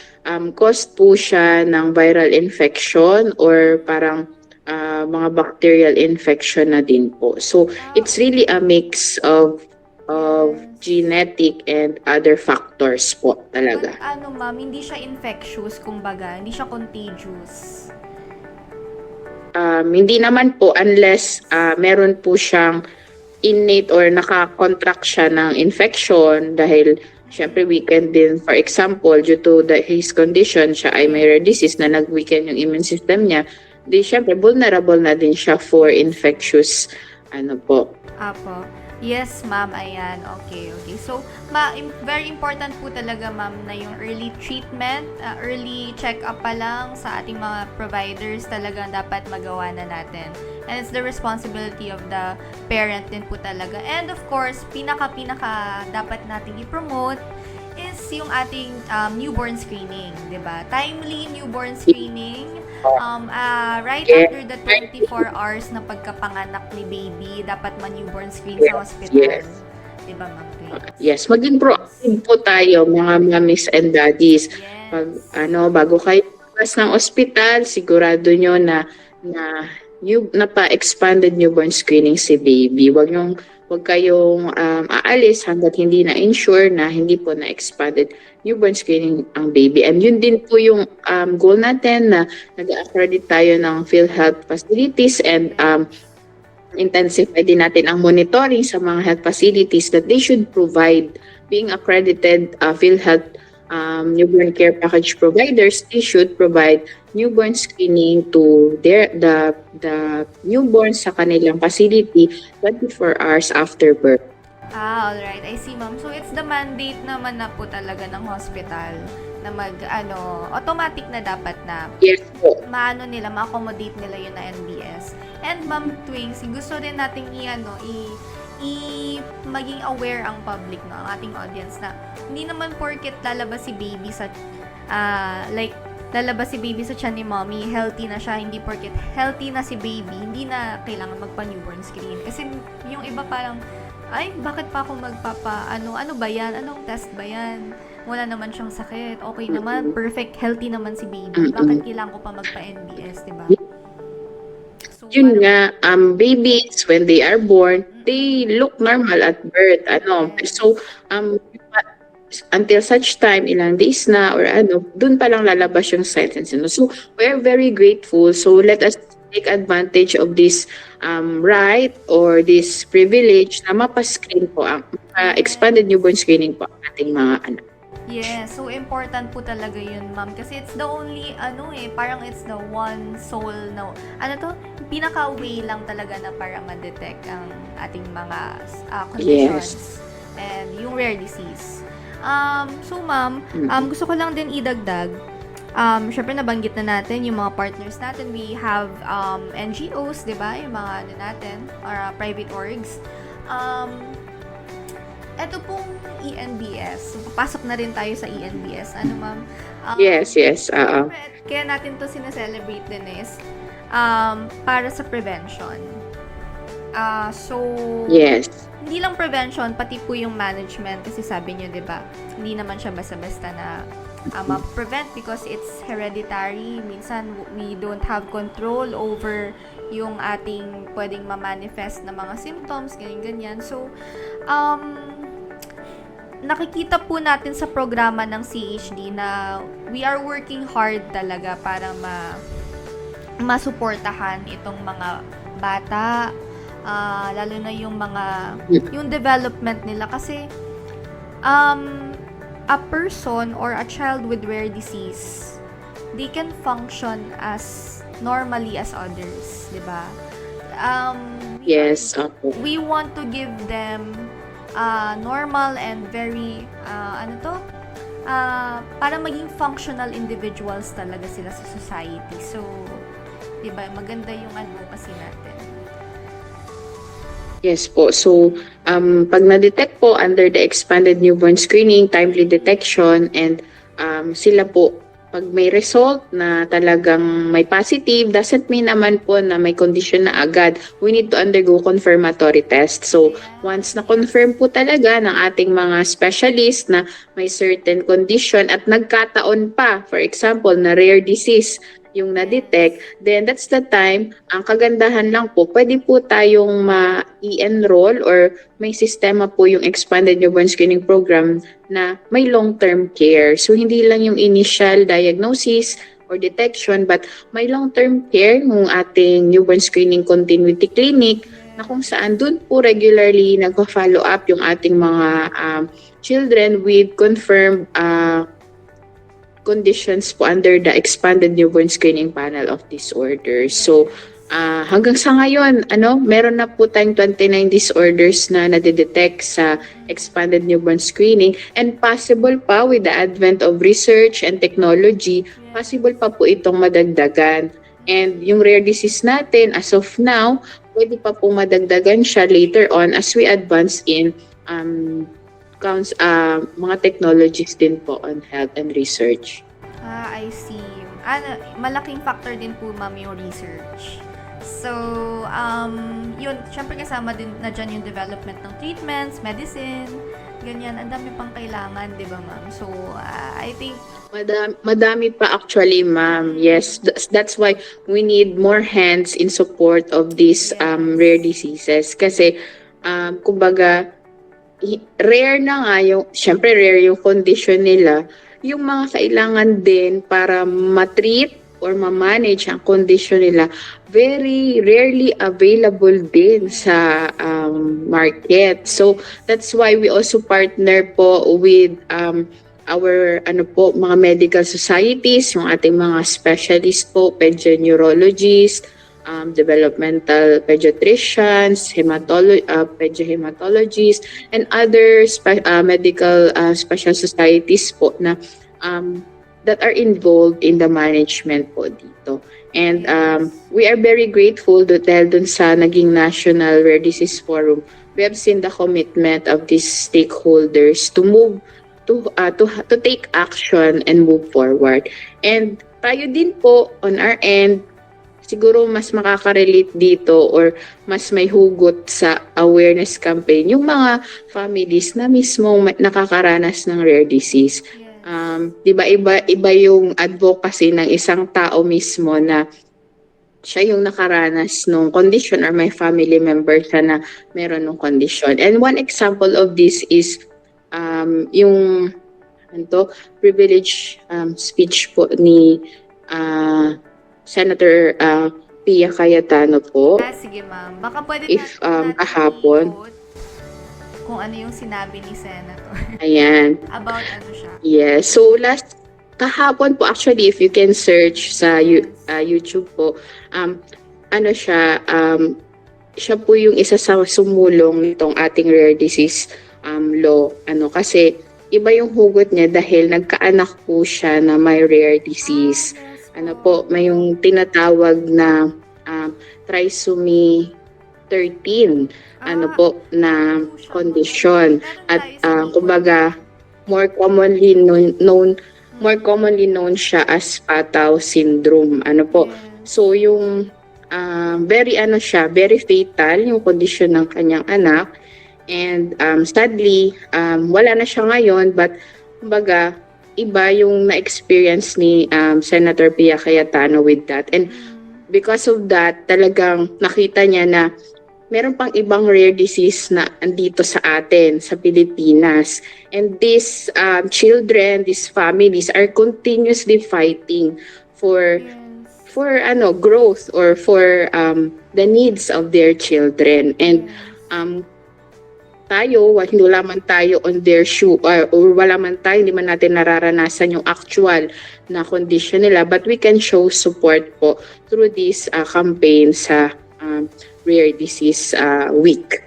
caused po siya ng viral infection or parang mga bacterial infection na din po. So, it's really a mix of genetic and other factors po talaga.
But ma'am, hindi siya infectious, kumbaga, hindi siya contagious.
Hindi naman po unless meron po siyang innate or nakakontract siya ng infection dahil syempre weakened din, for example, due to his condition, siya ay may rare disease na nag-weaken yung immune system niya, di syempre vulnerable na din siya for infectious po.
Apo. Yes, ma'am. Ayan. Okay. So, very important po talaga, ma'am, na yung early treatment, early check-up pa lang sa ating mga providers talagang dapat magawa na natin. And it's the responsibility of the parent din po talaga. And of course, pinaka dapat nating i-promote is yung ating newborn screening, 'di ba? Timely newborn screening right after the 24 hours na pagkapanganak ni baby, dapat ma-newborn screen sa hospital.
Yes.
'Di ba, ma'am?
Yes, maging proactive po tayo mga mommies and daddies.
Yes.
Pag bago kayo lumabas ng ospital, sigurado nyo na pa-expanded newborn screening si baby. Huwag kayong aalis hanggat hindi na-ensure na hindi po na-expanded newborn screening ang baby. And yun din po yung goal natin na nag-accredit tayo ng PhilHealth facilities and intensify din natin ang monitoring sa mga health facilities that they should provide. Being accredited PhilHealth newborn care package providers, they should provide newborn screening to the newborn sa kanilang facility 24 hours after birth.
Alright. I see, ma'am. So, it's the mandate naman na po talaga ng hospital na automatic na dapat na
Yes po.
ma-accommodate nila yun na NBS. And, ma'am Twings, gusto rin nating maging aware ang public, ang ating audience na hindi naman porket lalabas si baby sa lalabas si baby sa tiyan ni mommy, healthy na siya, hindi porket healthy na si baby, hindi na kailangan magpa-newborn screen. Kasi yung iba parang, ay, bakit pa ako ano ba yan? Anong test ba yan? Wala naman siyang sakit. Okay naman, perfect, healthy naman si baby. Bakit kailangan ko pa magpa-NBS, diba? So,
Yun nga, babies, when they are born, they look normal at birth. So, until such time, ilang days na or dun pa lang lalabas yung signs and symptoms. So, we're very grateful. So, let us take advantage of this right or this privilege na mapascreen po, expanded newborn screening po ang ating mga anak.
Yes, so important po talaga yun, ma'am. Kasi it's the only, parang it's the one sole na, pinaka-way lang talaga na para ma-detect ang ating mga conditions and yung rare disease. So, ma'am, gusto ko lang din idagdag. Syempre, nabanggit na natin yung mga partners natin. We have NGOs, di ba? Yung mga natin, or private orgs. Ito pong ENBS. So, papasok na rin tayo sa ENBS. Ano, ma'am?
Yes.
Kaya natin to sineselebrate din is para sa prevention.
Yes.
Hindi lang prevention, pati po yung management. Kasi sabi nyo, di ba, hindi naman siya basta-basta na ma-prevent because it's hereditary. Minsan, we don't have control over yung ating pwedeng ma-manifest na mga symptoms, ganyan-ganyan. So, nakikita po natin sa programa ng CHD na we are working hard talaga para masuportahan itong mga bata, lalo na yung development nila kasi a person or a child with rare disease, they can function as normally as others, di ba?
Yes.
We want to give them normal and very para maging functional individuals talaga sila sa society. So, 'di ba, maganda yung advocacy natin.
Yes po. So, pag na-detect po under the expanded newborn screening, timely detection, and sila po, pag may result na talagang may positive, doesn't mean naman po na may condition na agad. We need to undergo confirmatory test. So, once na-confirm po talaga ng ating mga specialist na may certain condition at nagkataon pa, for example, na rare disease yung na-detect, then that's the time, ang kagandahan lang po, pwede po tayong ma-enroll or may sistema po yung expanded newborn screening program na may long-term care. So, hindi lang yung initial diagnosis or detection, but may long-term care ng ating newborn screening continuity clinic na kung saan dun po regularly nagpa-follow up yung ating mga children with confirmed conditions po under the expanded newborn screening panel of disorders. So, hanggang sa ngayon, meron na po tayong 29 disorders na nadidetect sa expanded newborn screening, and possible pa with the advent of research and technology, possible pa po itong madagdagan. And yung rare disease natin, as of now, pwede pa po madagdagan siya later on as we advance in mga technologies din po on health and research.
I see. Malaking factor din po, ma'am, yung research. So, yun, syempre kasama din na dyan yung development ng treatments, medicine, ganyan. Ang dami pang kailangan, di ba, ma'am? So, I think
Madami pa actually, ma'am. Yes, that's why we need more hands in support of these rare diseases. Kasi, kumbaga, rare na nga syempre rare yung condition nila, yung mga kailangan din para ma-treat or ma-manage ang condition nila, very rarely available din sa market. So, that's why we also partner po with our mga medical societies, yung ating mga specialists po, neurologists, developmental pediatricians, pediahematologists, and other medical special societies po na that are involved in the management po dito. And we are very grateful dahil dun sa naging National Rare Disease Forum, we have seen the commitment of these stakeholders to move to take action and move forward. And tayo din po on our end, siguro mas makaka-relate dito or mas may hugot sa awareness campaign yung mga families na mismo nakakaranas ng rare disease. Diba iba yung advocacy ng isang tao mismo na siya yung nakaranas ng condition or may family member siya na meron ng condition. And one example of this is yung privilege speech po ni Senator Pia Cayetano po.
Sige ma'am. Baka pwede
If,
natin
kahapon.
i-quote kung ano yung sinabi ni Senator
Ayan.
about ano siya.
Yes. So kahapon po actually, if you can search sa YouTube po, ano siya, siya po yung isa sa sumulong nitong ating rare disease law. Kasi iba yung hugot niya dahil nagkaanak po siya na may rare disease. May yung tinatawag na trisomy 13 na condition, at kumbaga more commonly known siya as Patau syndrome. So yung very fatal yung condition ng kanyang anak, and sadly wala na siya ngayon, but kumbaga iba yung na-experience ni Senator Pia Cayetano with that, and because of that talagang nakita niya na meron pang ibang rare disease na andito sa atin, sa Pilipinas. And these children, these families are continuously fighting for growth, or for the needs of their children. And wala man tayo on their shoe, or hindi man natin nararanasan yung actual na condition nila, but we can show support po through this campaign sa Rare Disease Week.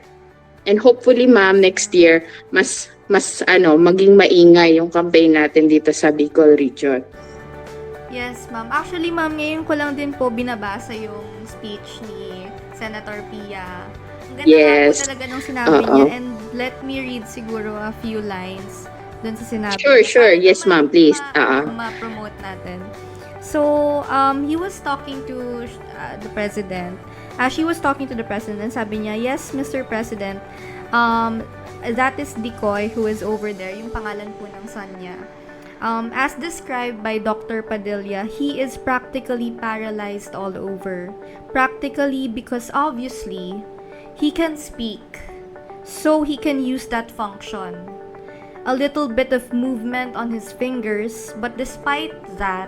And hopefully ma'am, next year mas maging maingay yung campaign natin dito sa Bicol region.
Yes, ma'am. Actually, ma'am, ngayon ko lang din po binabasa yung speech ni Senator Pia. Ang ganda nga po talaga nung sinabi niya, and let me read siguro a few lines dun sa sinabi niya.
Sure. Yes ma'am, please.
Ma-promote natin. So, he was talking to the president. She was talking to the president, sabi niya, "Yes, Mr. President, that is Decoy who is over there," yung pangalan po ng son niya. As described by Dr. Padilla, he is practically paralyzed all over. Practically because obviously, he can speak, so he can use that function. A little bit of movement on his fingers, but despite that,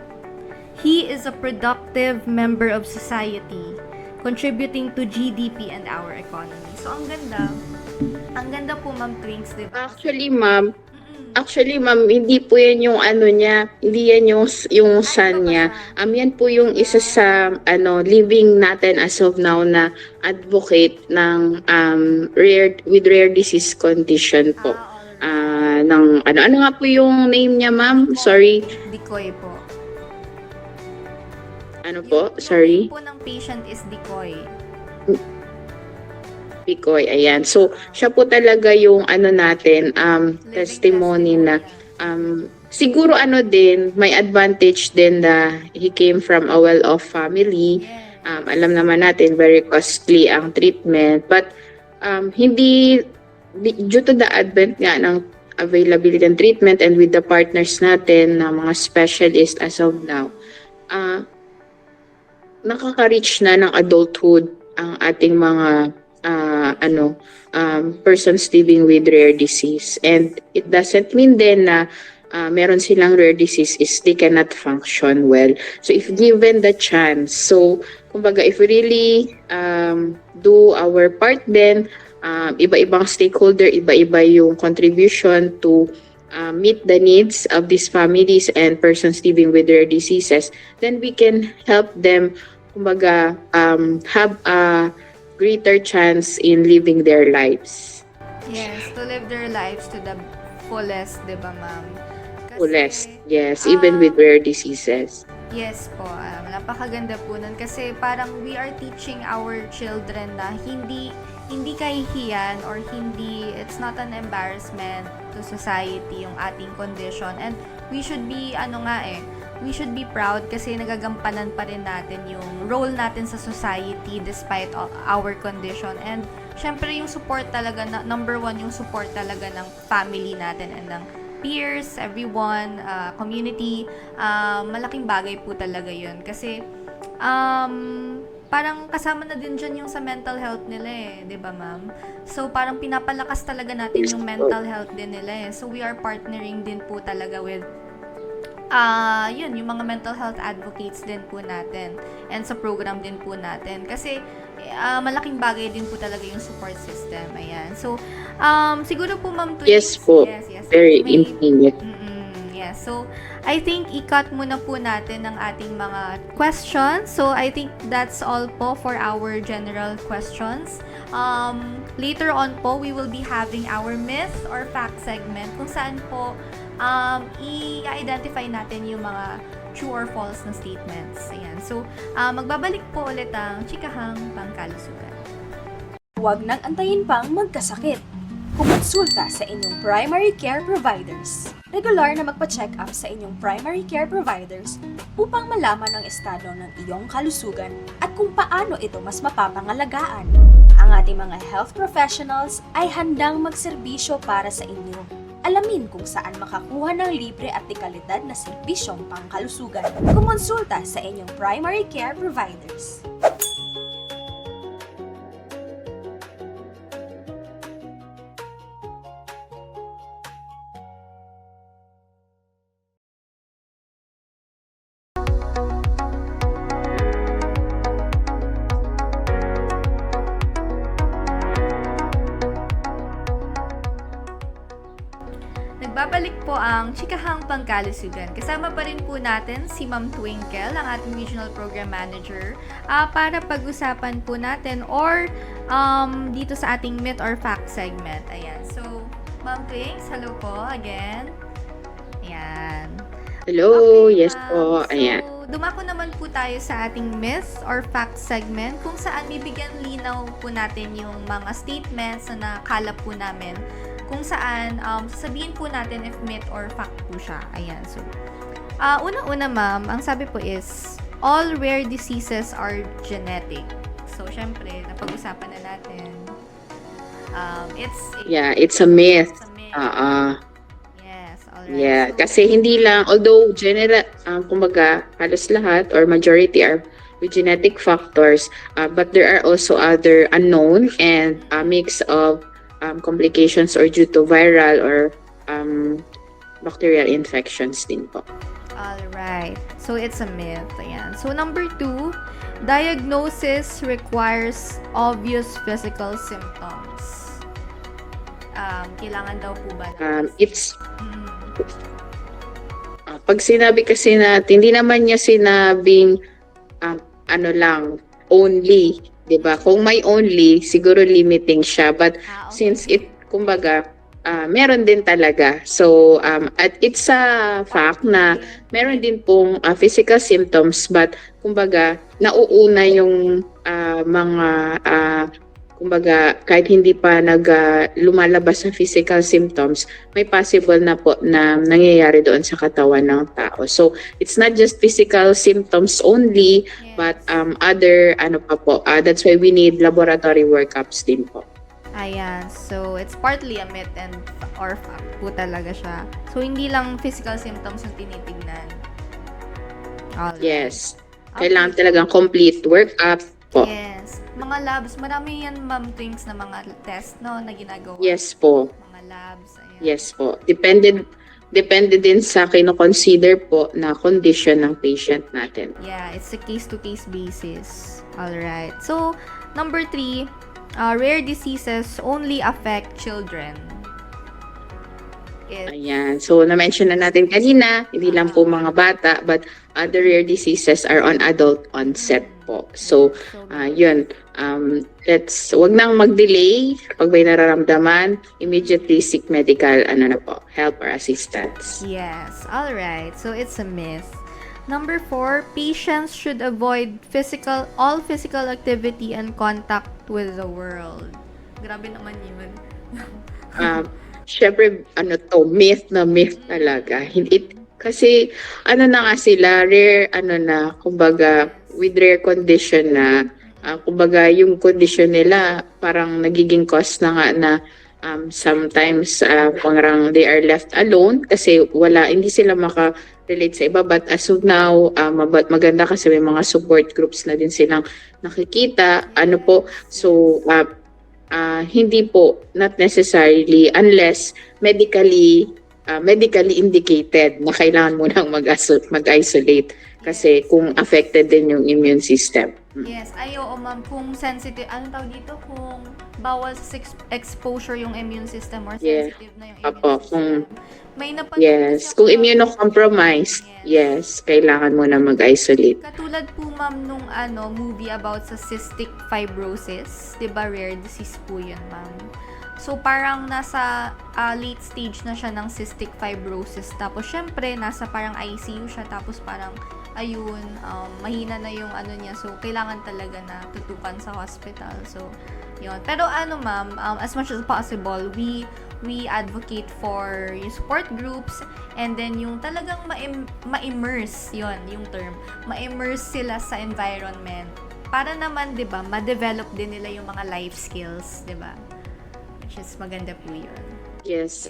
he is a productive member of society, contributing to GDP and our economy. So, ang ganda po, Ma'am Twinks, di ba?
Actually, ma'am, hindi po yan yung niya, hindi yan yung son niya. Yan po yung isa sa living natin as of now na advocate ng rare disease condition po. Ano nga po yung name niya, ma'am? Sorry.
Decoy po.
Sorry.
Yung name po ng patient is Decoy.
Decoy, ayan. So, siya po talaga yung natin, testimony na siguro din, may advantage din na he came from a well-off family. Alam naman natin, very costly ang treatment. But, hindi, due to the advent nga ng availability ng treatment and with the partners natin na mga specialist as of now, nakaka-reach na ng adulthood ang ating mga persons living with rare disease. And it doesn't mean then na meron silang rare disease is they cannot function well. So if given the chance, so kumbaga if we really do our part then, iba-ibang stakeholder, iba-iba yung contribution to meet the needs of these families and persons living with rare diseases, then we can help them kumbaga have a greater chance in living their lives.
Yes, to live their lives to the fullest, di ba, ma'am?
Fullest, yes, even with rare diseases.
Yes po, napakaganda po nun kasi parang we are teaching our children na hindi kahihiyan or it's not an embarrassment to society yung ating condition, and we should be we should be proud kasi nagagampanan pa rin natin yung role natin sa society despite our condition. And syempre yung support talaga, number one yung support talaga ng family natin and ng peers, everyone, community. Malaking bagay po talaga yun kasi parang kasama na din dyan yung sa mental health nila di ba ma'am? So parang pinapalakas talaga natin yung mental health din nila So we are partnering din po talaga with yun, yung mga mental health advocates din po natin and sa program din po natin. Kasi, malaking bagay din po talaga yung support system. Ayan. So, siguro po, Ma'am Twins.
Yes po.
Yes.
Very
May-
intimate.
Yes. So, I think i-cut muna po natin ang ating mga questions. So, I think that's all po for our general questions. Later on po, we will be having our myth or fact segment kung saan po i-identify natin yung mga true or false na statements. Ayan. So, magbabalik po ulit ang Chikahang Pangkalusugan.
Huwag nang antayin pang magkasakit. Kumonsulta sa inyong primary care providers. Regular na magpa-check up sa inyong primary care providers upang malaman ang estado ng iyong kalusugan at kung paano ito mas mapapangalagaan. Ang ating mga health professionals ay handang magserbisyo para sa inyo. Alamin kung saan makakuha ng libre at dekalidad na serbisyong pangkalusugan. Kumonsulta sa inyong primary care providers.
Nagbabalik po ang Chikahang Pangkalusugan. Kasama pa rin po natin si Ma'am Twinkle, ang ating Regional Program Manager, para pag-usapan po natin or dito sa ating Myth or Fact segment. Ayan. So, Ma'am Twinks, hello po again. Ayan.
Hello,
Okay,
yes
ma'am.
po. Ayan.
So, dumako naman po tayo sa ating myth or fact segment kung saan bibigyan linaw po natin yung mga statements na nakalap po namin kung saan sasabihin po natin if myth or fact po siya. Ayan. So, unang-una ma'am, ang sabi po is, all rare diseases are genetic. So, syempre, napag-usapan na natin.
It's a myth.
It's a myth. Yes, alright.
Yeah,
So,
kasi hindi lang, although general, kumbaga, halos lahat or majority are with genetic factors, but there are also other unknown and a mix of complications or due to viral or bacterial infections din po.
alright. So, it's a myth. Ayan. So, number 2, diagnosis requires obvious physical symptoms. Kailangan daw po ba
It's
Mm,
pag sinabi kasi na hindi naman niya sinabing ano lang only, 'di ba? Kung may only, siguro limiting siya, but
okay.
since it kumbaga meron din talaga. So at it's a fact na meron din pong physical symptoms, but kumbaga nauuna yung mga kumbaga kahit hindi pa lumalabas sa physical symptoms, may possible na po na nangyayari doon sa katawan ng tao. So it's not just physical symptoms only,
Yes.
but other ano pa po. That's why we need laboratory workups din po.
Ayan. So, it's partly a myth and or fact po talaga siya. So, hindi lang physical symptoms ang tinitignan. Alright.
Yes.
Okay.
Kailangan talagang complete workup po.
Yes. Mga labs, marami yan, Ma'am Twinks, na mga test, no, na ginagawa.
Yes po.
Mga labs, ayan.
Yes po. Depende din sa kino-consider po na condition ng patient natin.
Yeah, it's a case-to-case basis. Alright. So, number 3, rare diseases only affect children.
Ayan. So, na-mention na natin kanina, hindi lang po mga bata, but other rare diseases are on adult onset po. So, yun. Wag nang mag-delay. Pag may nararamdaman, immediately seek medical help or assistance.
Yes. Alright. So, it's a myth. Number 4, patients should avoid all physical activity and contact with the world. Grabe naman yun.
Syempre, myth na myth talaga. Kasi, na nga sila, rare, kumbaga, with rare condition na, kumbaga, yung condition nila, parang nagiging cause na nga na, sometimes, parang they are left alone, kasi hindi sila relate sa iba, but as of now, maganda kasi may mga support groups na din silang nakikita, so, hindi po, not necessarily, unless medically medically indicated na kailangan mo nang mag-isolate kasi kung affected din yung immune system.
Yes, ay oo ma'am, kung sensitive, anong tawag dito? Kung bawal sa exposure yung immune system or
Yeah.
sensitive na yung
Apo,
immune system. May napanood
Yes,
kasi
kung
ako,
immunocompromised, yes, kailangan mo na mag-isolate.
katulad po ma'am nung movie about sa cystic fibrosis, 'di ba rare disease po 'yun ma'am. So parang nasa late stage na siya ng cystic fibrosis. Tapos syempre nasa parang ICU siya, tapos parang ayun, mahina na yung niya. So kailangan talaga na tutukan sa hospital. So yun. Pero ma'am, as much as possible, we advocate for yung support groups, and then yung talagang ma-immerse, yun yung term, ma-immerse sila sa environment para naman 'di ba ma-develop din nila yung mga life skills, 'di ba, which is maganda po yun.
Yes,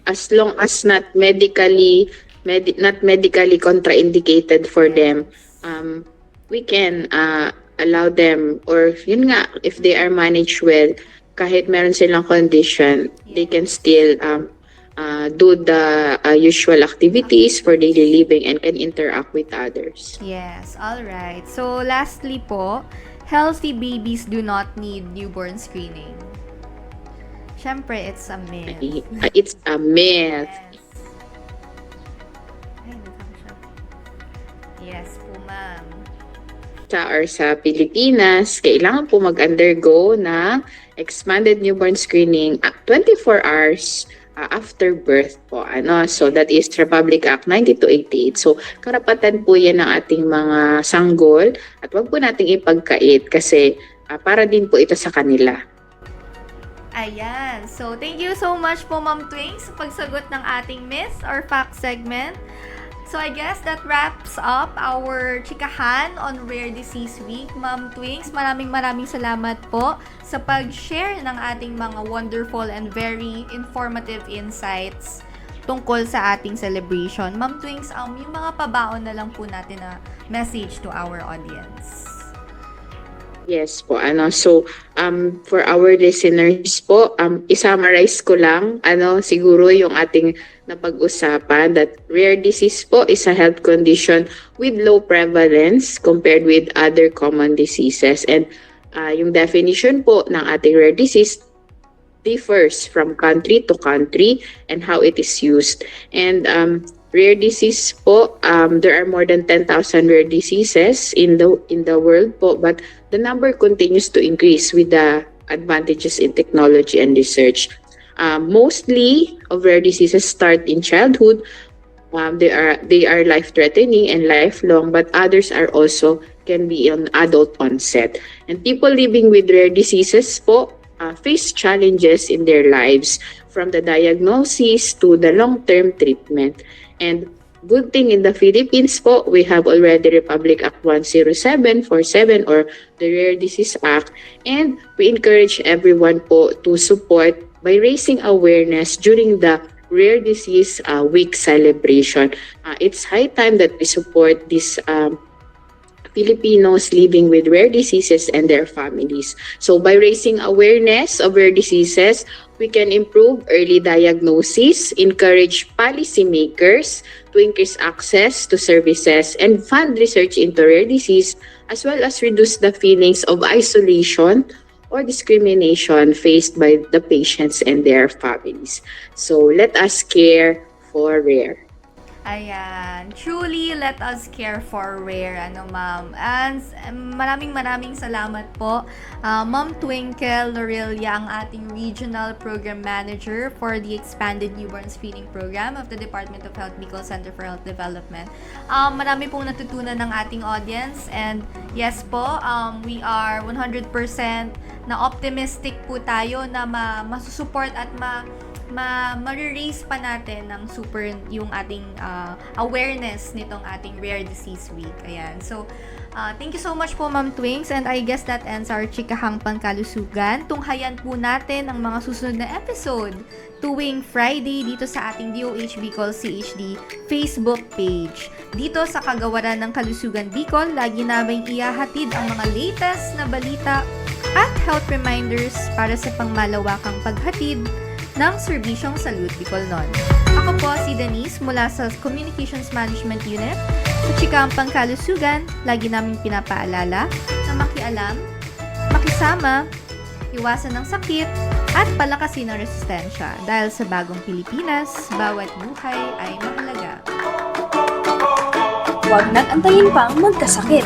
as long as not medically contraindicated for them, we can allow them, or yun nga, if they are managed well, kahit meron silang condition, they can still do the usual activities for daily living and can interact with others.
Yes, all right. So lastly po, healthy babies do not need newborn screening. Syempre, it's a myth.
It's a myth.
Yes po, ma'am.
Sa Pilipinas, kailangan po mag-undergo na expanded newborn screening 24 hours after birth po. So that is Republic Act 9288. So karapatan po yan ng ating mga sanggol at wag po nating ipagkait kasi para din po ito sa kanila.
Ayan. So, thank you so much po, Ma'am Twing, sa pagsagot ng ating myth or fact segment. So, I guess that wraps up our chikahan on Rare Disease Week. Ma'am Twings, maraming salamat po sa pag-share ng ating mga wonderful and very informative insights tungkol sa ating celebration. Ma'am Twings, yung mga pabaon na lang po natin na message to our audience.
Yes po, so for our listeners po, i-summarize ko lang, siguro yung ating napag-usapan that rare disease po is a health condition with low prevalence compared with other common diseases. And yung definition po ng ating rare disease differs from country to country and how it is used. And rare disease po, there are more than 10,000 rare diseases in the world po, but the number continues to increase with the advantages in technology and research. Mostly of rare diseases start in childhood. They are life-threatening and lifelong, but others are also can be on adult onset. And people living with rare diseases po face challenges in their lives, from the diagnosis to the long-term treatment. And good thing in the Philippines po, we have already Republic Act 10747 or the Rare Disease Act, and we encourage everyone po to support by raising awareness during the Rare Disease Week celebration. It's high time that we support these Filipinos living with rare diseases and their families. So by raising awareness of rare diseases, we can improve early diagnosis, encourage policymakers to increase access to services, and fund research into rare disease, as well as reduce the feelings of isolation or discrimination faced by the patients and their families. So let us care for rare.
Ayan. Truly, let us care for rare, ma'am. And maraming salamat po, Ma'am Twinkle Lorilla, ang ating Regional Program Manager for the Expanded Newborn Screening Program of the Department of Health Bicol Center for Health Development. Marami pong natutunan ng ating audience, and yes po, we are 100% na optimistic po tayo na masusupport at ma-raise pa natin ng super yung ating awareness nitong ating Rare Disease Week. Ayan. So, thank you so much po, Ma'am Twings, and I guess that ends our Chikahang Pangkalusugan. Tunghayan po natin ang mga susunod na episode tuwing Friday dito sa ating DOH Bicol CHD Facebook page. Dito sa Kagawaran ng Kalusugan Bicol, lagi namin ihahatid ang mga latest na balita at health reminders para sa pangmalawakang paghatid ng Serbisyong Salud Bicolnon. Ako po si Denise mula sa Communications Management Unit. Sa Chikang Pangkalusugan, lagi namin pinapaalala na makialam, makisama, iwasan ng sakit, at palakasin ang resistensya dahil sa bagong Pilipinas, bawat buhay ay mahalaga.
Huwag nag-antayin pang magkasakit.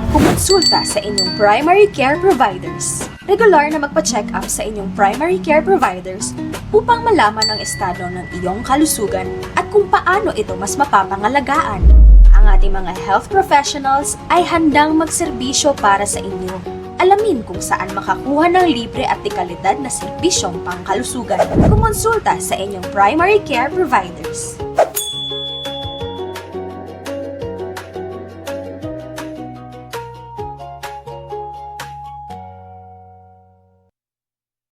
Kumonsulta sa inyong primary care providers. Regular na magpa-check up sa inyong primary care providers upang malaman ang estado ng iyong kalusugan at kung paano ito mas mapapangalagaan. Ang ating mga health professionals ay handang magserbisyo para sa inyo. Alamin kung saan makakuha ng libre at dekalidad na serbisyong pangkalusugan. Kumonsulta sa inyong primary care providers.